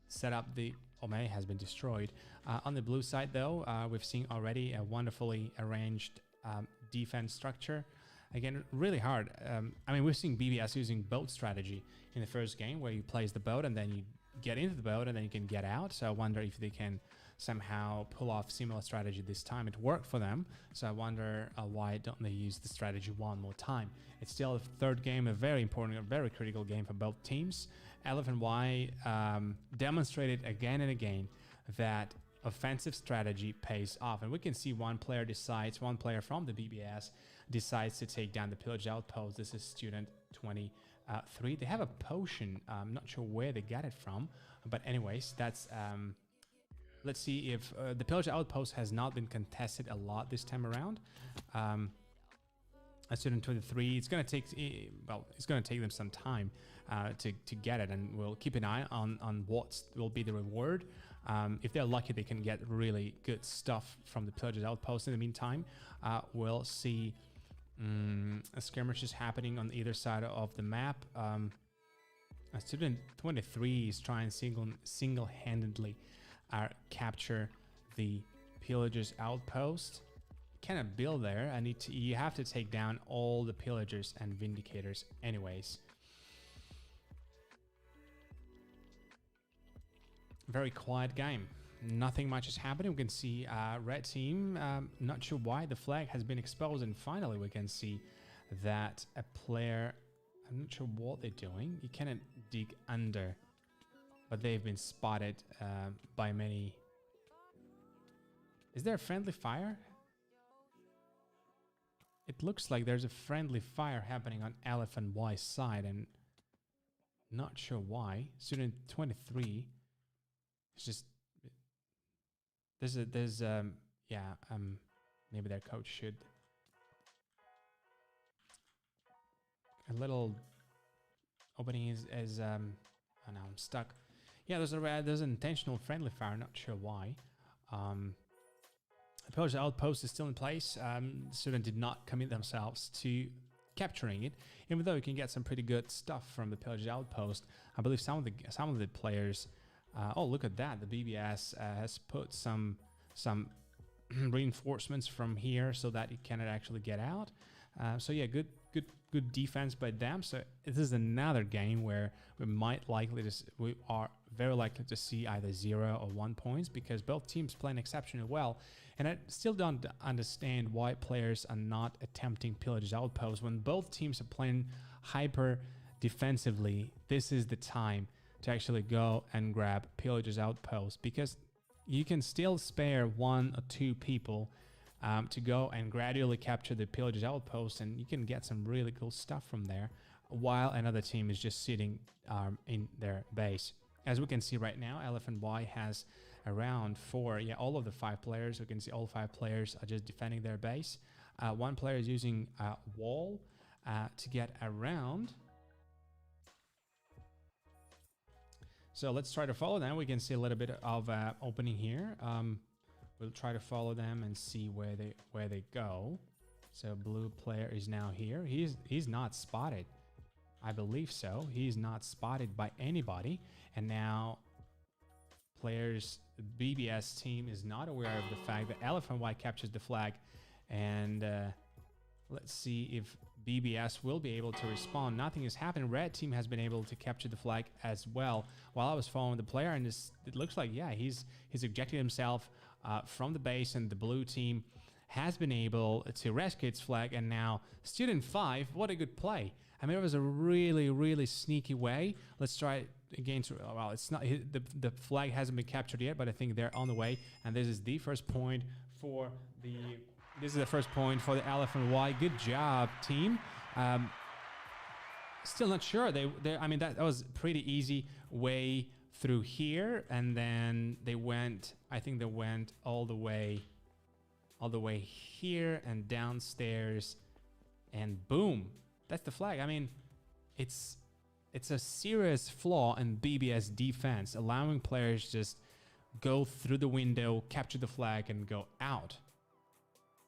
set up the Ome has been destroyed. On the blue side, though, we've seen already a wonderfully arranged defense structure. Again, really hard. I mean, we've seen BBS using boat strategy in the first game, where you place the boat and then you get into the boat and then you can get out. So I wonder if they can somehow pull off similar strategy this time. It worked for them. So I wonder why don't they use the strategy one more time. It's still the third game, a very important, a very critical game for both teams. LFNY demonstrated again and again that offensive strategy pays off. And we can see one player from the BBS decides to take down the pillage outpost. This is student 23. They have a potion. I'm not sure where they got it from, but anyways, that's let's see if the pillage outpost has not been contested a lot this time around. A student 23, it's going to take them some time to get it, and we'll keep an eye on what will be the reward. If they're lucky, they can get really good stuff from the pillage outpost. In the meantime, we'll see skirmishes happening on either side of the map. A student 23 is trying single-handedly capture the pillager's outpost. Cannot build there. You have to take down all the pillagers and vindicators anyways. Very quiet game. Nothing much is happening. We can see red team, not sure why the flag has been exposed, and finally we can see that a player, I'm not sure what they're doing. You cannot dig under, but they've been spotted by many. Is there a friendly fire? It looks like there's a friendly fire happening on LFNY side, and not sure why. Student 23 is just maybe their coach should a little opening is oh no, I'm stuck. Yeah, there's an intentional friendly fire, not sure why. The pillage outpost is still in place. The student did not commit themselves to capturing it, even though you can get some pretty good stuff from the pillage outpost. I believe some of the players. Oh, look at that! The BBS has put some some reinforcements from here so that it cannot actually get out. So yeah, good defense by them. So this is another game where we are very likely to see either 0 or 1 points, because both teams playing exceptionally well. And I still don't understand why players are not attempting pillages outposts when both teams are playing hyper defensively. This is the time to actually go and grab pillages outposts, because you can still spare 1 or 2 people to go and gradually capture the pillages outpost, and you can get some really cool stuff from there while another team is just sitting in their base. As we can see right now, LFNY has around 4, all of the 5 players. We can see all 5 players are just defending their base. 1 player is using a wall to get around. So let's try to follow them. We can see a little bit of opening here. We'll try to follow them and see where they go. So blue player is now here. He's not spotted. I believe so. He's not spotted by anybody. And now players, the BBS team is not aware of the fact that LFNY captures the flag. And let's see if BBS will be able to respond. Nothing has happened. Red team has been able to capture the flag as well while I was following the player. And it looks like, he's ejected himself from the base, and the blue team has been able to rescue its flag. And now Student 5, what a good play. I mean, it was a really, really sneaky way. Let's try it again. Well, it's not, the flag hasn't been captured yet, but I think they're on the way. And this is the first point for the LFNY. Good job, team. Still not sure. I mean, that was pretty easy way through here, and then they went all the way here and downstairs, and boom, that's the flag. I mean, it's a serious flaw in BBS defense, allowing players just go through the window, capture the flag, and go out.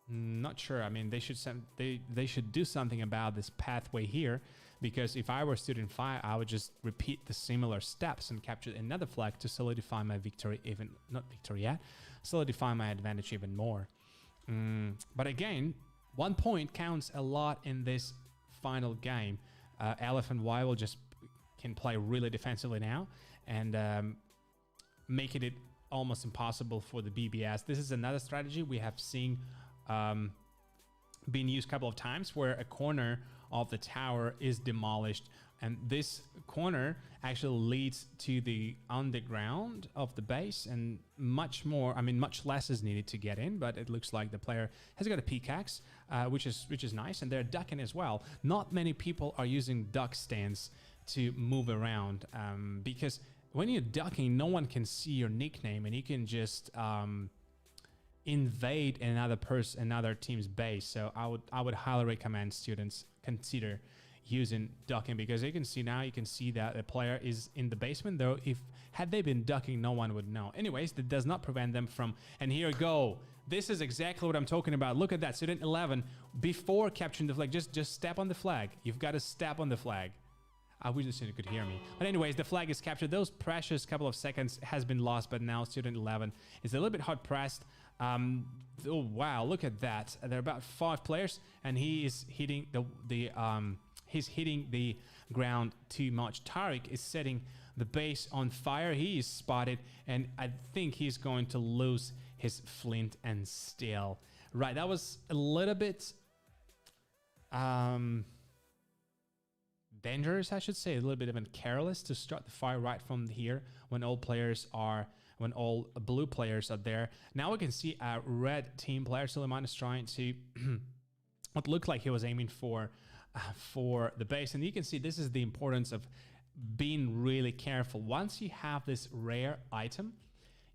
Not sure. I mean, they should do something about this pathway here, because if I were Student 5, I would just repeat the similar steps and capture another flag to solidify my victory, solidify my advantage even more. But again, 1 point counts a lot in this final game. LFNY can play really defensively now and making it almost impossible for the BBS. This is another strategy we have seen been used a couple of times, where a corner of the tower is demolished, and this corner actually leads to the underground of the base, and much less is needed to get in. But it looks like the player has got a pickaxe, which is nice, and they're ducking as well. Not many people are using duck stands to move around, because when you're ducking, no one can see your nickname, and you can just invade another team's base. So I would highly recommend students consider using ducking, because you can see that the player is in the basement, though had they been ducking, no one would know. Anyways, that does not prevent them from, and here we go. This is exactly what I'm talking about. Look at that. Student 11, before capturing the flag, just step on the flag. You've got to step on the flag. I wish the student could hear me. But anyways, the flag is captured. Those precious couple of seconds has been lost, but now Student 11 is a little bit hard pressed. Oh wow, look at that. There are about 5 players, and he is hitting he's hitting the ground too much. Tariq is setting the base on fire. He is spotted, and I think he's going to lose his flint and steel. Right, that was a little bit dangerous, I should say, a little bit even careless to start the fire right from here when all blue players are there. Now we can see a red team player. Suleiman is trying to what looked like he was aiming for the base, and you can see this is the importance of being really careful. Once you have this rare item,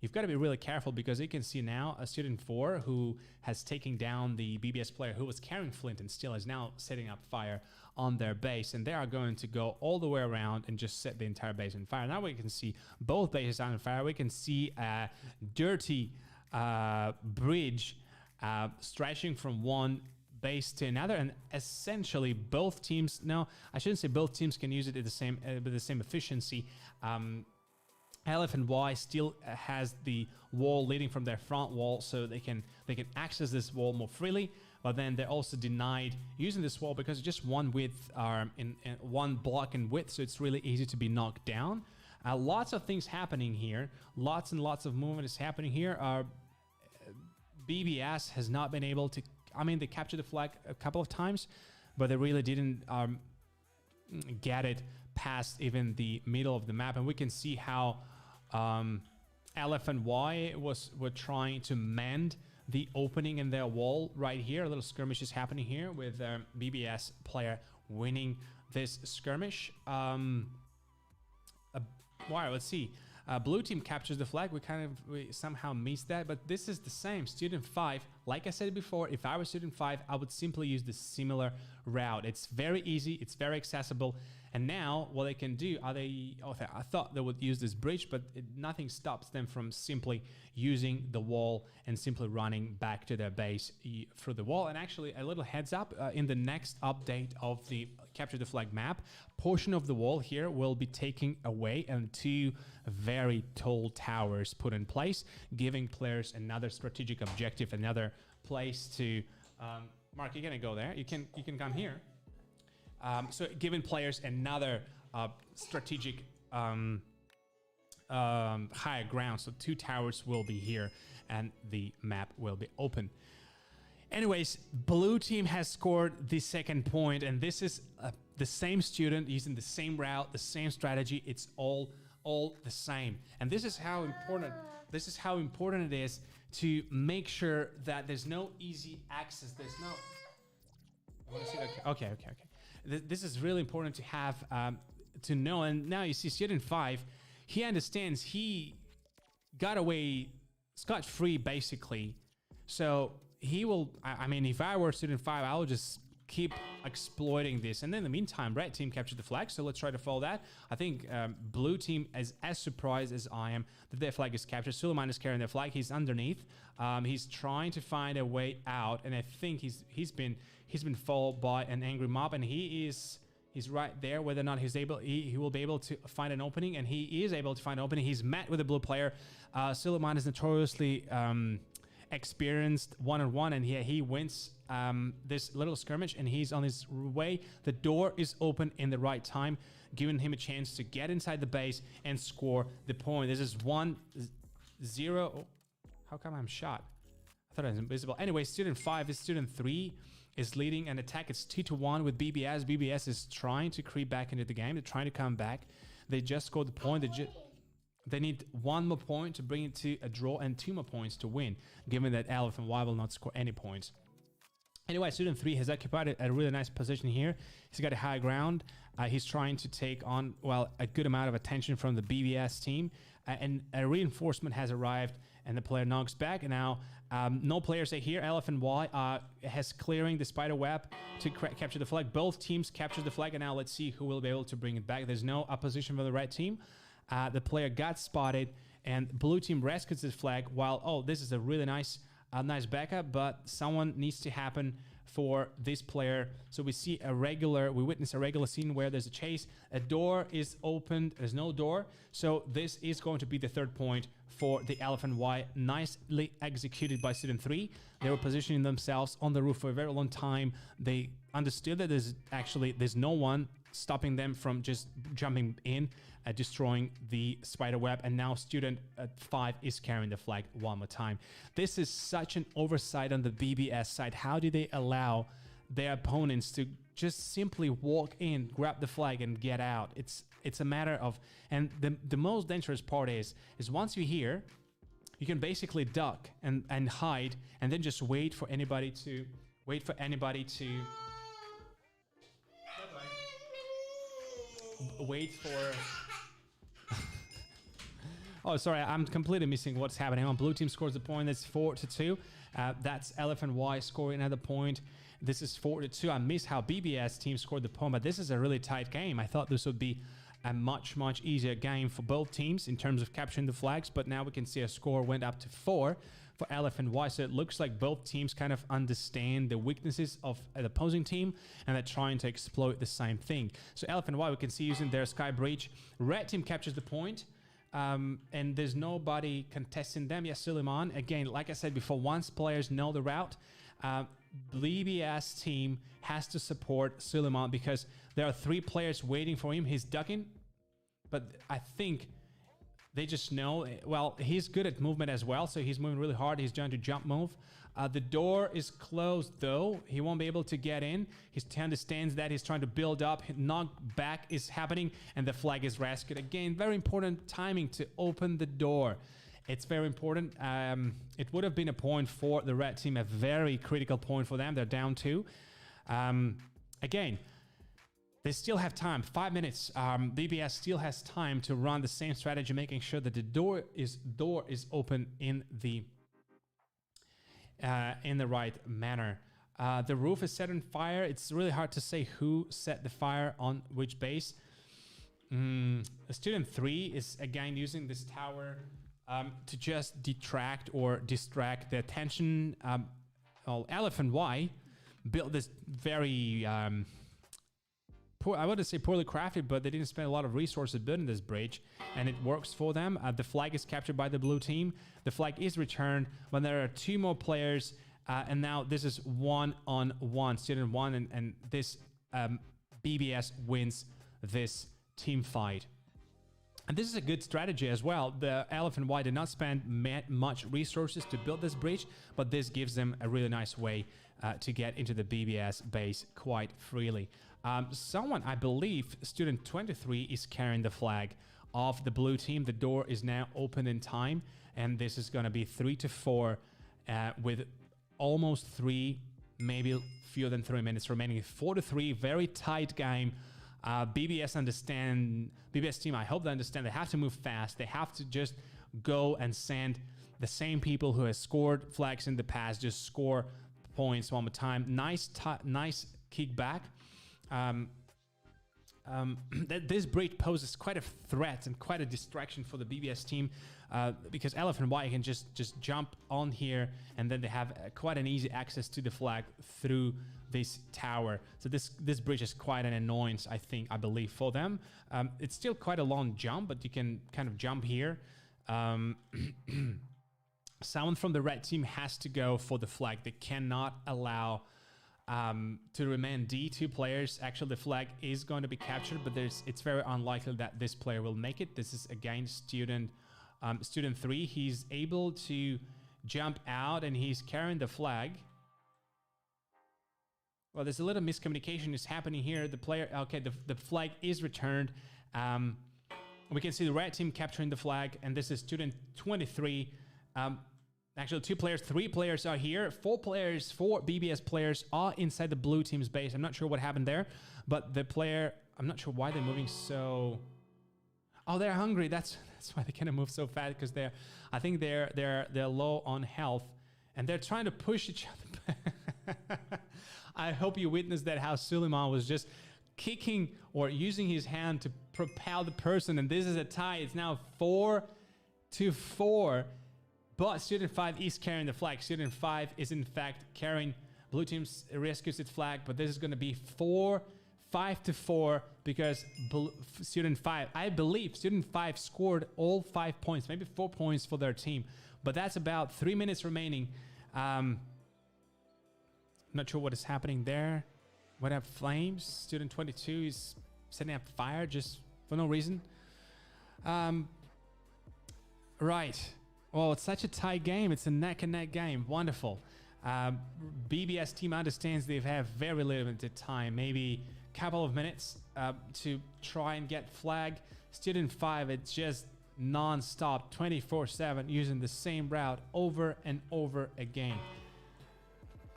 you've got to be really careful, because you can see now a Student 4 who has taken down the BBS player who was carrying flint and steel is now setting up fire on their base, and they are going to go all the way around and just set the entire base on fire. Now we can see both bases on fire. We can see a dirty bridge stretching from one base to another, and essentially both teams, no, I shouldn't say both teams can use it at the same with the same efficiency. LFNY still has the wall leading from their front wall, so they can access this wall more freely. But then they're also denied using this wall because it's just one width, in one block in width, so it's really easy to be knocked down. Lots of things happening here. Lots and lots of movement is happening here. BBS has not been able to. I mean, they captured the flag a couple of times, but they really didn't get it past even the middle of the map. And we can see how LFNY were trying to mend the opening in their wall right here. A little skirmish is happening here with BBS player winning this skirmish. Wow, let's see. Blue team captures the flag. We somehow missed that, but this is the same. Student 5, like I said before, if I was Student 5, I would simply use the similar route. It's very easy, it's very accessible. And now what they can do, I thought they would use this bridge, but nothing stops them from simply using the wall and simply running back to their base through the wall. And actually, a little heads up, in the next update of the Capture the Flag map, portion of the wall here will be taken away and 2 very tall towers put in place, giving players another strategic objective, another place to... Mark, you're gonna go there. You can come here. So giving players another strategic higher ground. So 2 towers will be here and the map will be open. Anyways, blue team has scored the second point, and this is the same student using the same route, the same strategy. It's all the same. And this is how important it is to make sure that there's no easy access. There's no... I want to see that. Okay. This is really important to have, to know. And now you see student 5, he understands he got away scot-free basically. So he will, I mean, if I were student 5, I would just keep exploiting this. And then in the meantime, red team captured the flag. So let's try to follow that. I think blue team is as surprised as I am that their flag is captured. Suleiman is carrying their flag. He's underneath. He's trying to find a way out. And I think he's been followed by an angry mob, and he's right there. Whether or not he will be able to find an opening, and he is able to find an opening. He's met with a blue player. Suleiman is notoriously experienced one-on-one, and he wins this little skirmish, and he's on his way. The door is open in the right time, giving him a chance to get inside the base and score the point. This is 1-0. Oh, how come I'm shot? I thought I was invisible. Anyway, student 5 is student 3 is leading an attack. It's 2-1 with BBS. BBS is trying to creep back into the game. They're trying to come back. They just scored the point. They need 1 more point to bring it to a draw and 2 more points to win, given that LFNY will not score any points. Anyway, student 3 has occupied a really nice position here. He's got a high ground. He's trying to take on, well, a good amount of attention from the BBS team. And a reinforcement has arrived, and the player knocks back. And now no players are here. LFNY has clearing the spider web to capture the flag. Both teams capture the flag, and now let's see who will be able to bring it back. There's no opposition for the red team. The player got spotted, and blue team rescues the flag while, this is a really nice backup, but someone needs to happen for this player. So we witness a regular scene where there's a chase, a door is opened, there's no door. So this is going to be the 3rd point for the LFNY, nicely executed by student 3. They were positioning themselves on the roof for a very long time. They understood that there's no one stopping them from just jumping in, destroying the spider web, and now student 5 is carrying the flag one more time. This is such an oversight on the BBS side. How do they allow their opponents to just simply walk in, grab the flag, and get out? It's a matter of, and the most dangerous part is once you're here, you can basically duck and hide, and then just wait for anybody to wait for. Oh, sorry, I'm completely missing what's happening on. Blue team scores the point. That's 4-2. That's LFNY scoring another point. This is 4-2. I miss how BBS team scored the point, but this is a really tight game. I thought this would be a much easier game for both teams in terms of capturing the flags, but now we can see a score went up to 4 for LFNY. So it looks like both teams kind of understand the weaknesses of the opposing team, and they're trying to exploit the same thing. So LFNY, we can see using their sky breach. Red team captures the point. and there's nobody contesting them. Yes, Suleiman. Again, like I said before, once players know the route, BBS team has to support Suleiman because there are 3 players waiting for him. He's ducking, but I think they just know. Well, he's good at movement as well, so he's moving really hard. He's trying to jump move. The door is closed, though. He won't be able to get in. He understands that. He's trying to build up. Knock back is happening, and the flag is rescued. Again, very important timing to open the door. It's very important. It would have been a point for the red team, a very critical point for them. They're down 2. Again, they still have time. 5 minutes. BBS still has time to run the same strategy, making sure that the door is open in the right manner. The roof is set on fire. It's really hard to say who set the fire on which base. Student 3 is again using this tower to just detract or distract the attention. LFNY built this very I wouldn't say poorly crafted, but they didn't spend a lot of resources building this bridge, and it works for them. The flag is captured by the blue team. The flag is returned when there are 2 more players, and now this is 1-on-1. Student 1 and this BBS wins this team fight. And this is a good strategy as well. The LFNY did not spend much resources to build this bridge, but this gives them a really nice way to get into the BBS base quite freely. Someone, I believe, student 23 is carrying the flag of the blue team. The door is now open in time, and this is going to be 3-4 with almost 3, maybe fewer than 3 minutes remaining. 4-3, very tight game. BBS team, I hope they understand they have to move fast. They have to just go and send the same people who have scored flags in the past, just score points one more time. Nice kick back. This bridge poses quite a threat and quite a distraction for the BBS team because LFNY can just jump on here, and then they have quite an easy access to the flag through this tower. So this bridge is quite an annoyance, I believe, for them. It's still quite a long jump, but you can kind of jump here. Someone from the red team has to go for the flag. They cannot allow to remain D2 players. Actually, the flag is going to be captured, but it's very unlikely that this player will make it. This is again student 3. He's able to jump out, and he's carrying the flag. Well, there's a little miscommunication is happening here. The player, okay, the flag is returned. We can see the red team capturing the flag, and this is student 23. Actually, 3 players are here. 4 BBS players are inside the blue team's base. I'm not sure what happened there, but the player, I'm not sure why they're moving so. Oh, they're hungry. That's why they kind of move so fast, because I think they're low on health, and they're trying to push each other. I hope you witnessed that, how Suleiman was just kicking or using his hand to propel the person, and this is a tie. It's now 4-4. But student 5 is carrying the flag. Student 5 is in fact carrying. Blue team rescues its flag, but this is going to be 5-4 because student 5, I believe student 5 scored all 5 points, maybe 4 points for their team. But that's about 3 minutes remaining. Not sure what is happening there. What have flames? Student 22 is setting up fire just for no reason. Right. Well, it's such a tight game. It's a neck and neck game. Wonderful. BBS team understands they have very limited time, maybe a couple of minutes to try and get flag. Student 5, it's just non-stop, 24/7, using the same route over and over again.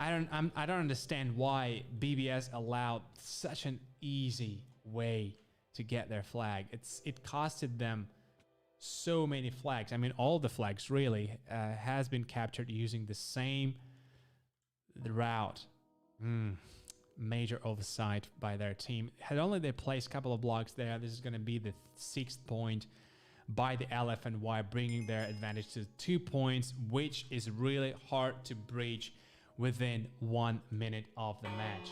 I don't understand why BBS allowed such an easy way to get their flag. It costed them so many flags. I mean, all the flags really has been captured using the same route. Major oversight by their team. Had only they placed a couple of blocks there, this is going to be the 6th point by the LFNY, bringing their advantage to 2 points, which is really hard to breach within 1 minute of the match.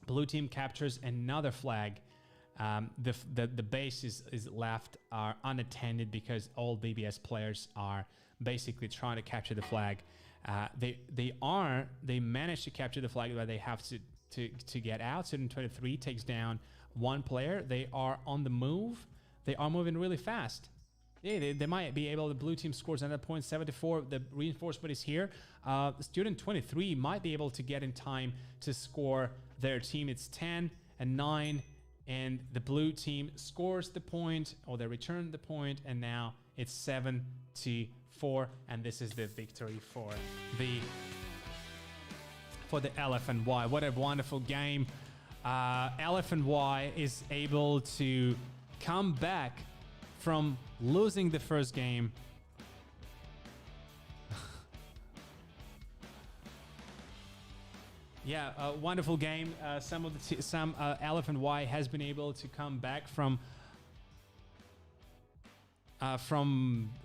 Blue team captures another flag. The base is left are unattended because all BBS players are basically trying to capture the flag. They managed to capture the flag, but they have to get out. Student 23 takes down one player. They are on the move. They are moving really fast. Yeah, they might be able. The blue team scores another point, 74. The reinforcement is here. Student 23 might be able to get in time to score their team. It's 10 and 9, and the blue team scores the point, or they return the point, and now it's 7-4, and this is the victory for the LFNY. What a wonderful game. LFNY is able to come back from losing the first game. Yeah, a wonderful game. Some LFNY has been able to come back from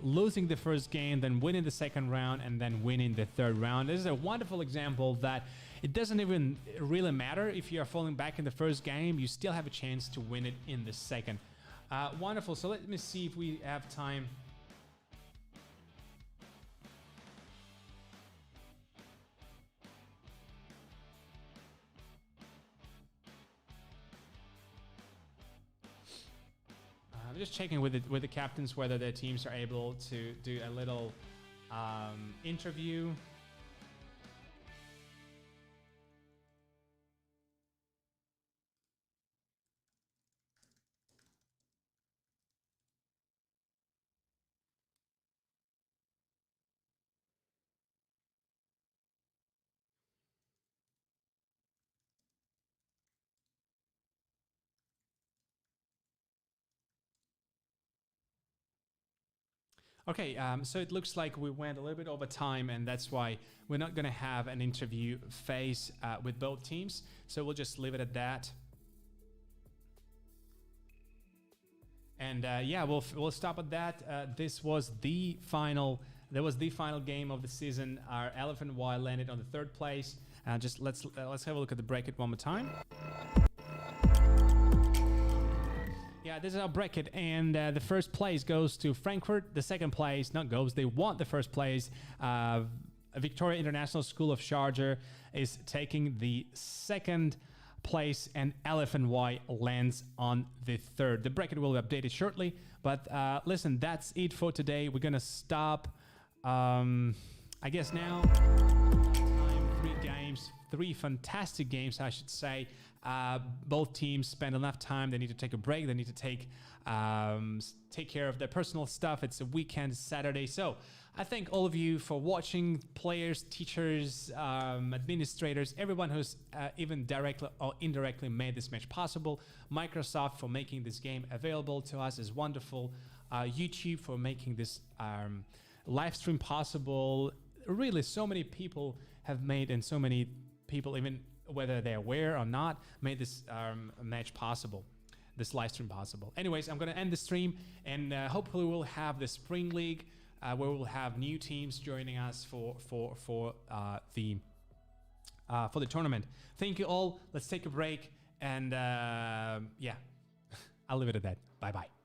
losing the first game, then winning the second round, and then winning the third round. This is a wonderful example that it doesn't even really matter if you are falling back in the first game. You still have a chance to win it in the second. Wonderful. So let me see if we have time. I'm just checking with the captains whether their teams are able to do a little interview. Okay, so it looks like we went a little bit over time, and that's why we're not going to have an interview phase with both teams. So we'll just leave it at that. And yeah, we'll stop at that. This was the final. That was the final game of the season. Our LFNY landed on the third place. Just let's have a look at the bracket one more time. Yeah, this is our bracket, and the first place goes to Frankfurt. The second place, they want the first place. Victoria International School of Sharjah is taking the second place, and LFNY lands on the third. The bracket will be updated shortly, but listen, that's it for today. We're gonna stop, I guess now. Three fantastic games, I should say. Both teams spend enough time. They need to take a break. They need to take care of their personal stuff. It's a weekend, Saturday. So I thank all of you for watching, players, teachers, administrators, everyone who's even directly or indirectly made this match possible. Microsoft for making this game available to us is wonderful. YouTube for making this live stream possible. Really, so many people have made, and so many people, even whether they're aware or not, made this match possible, this live stream possible. Anyways, I'm going to end the stream, and hopefully we'll have the Spring League where we'll have new teams joining us for the tournament. Thank you all. Let's take a break, and yeah, I'll leave it at that. Bye bye.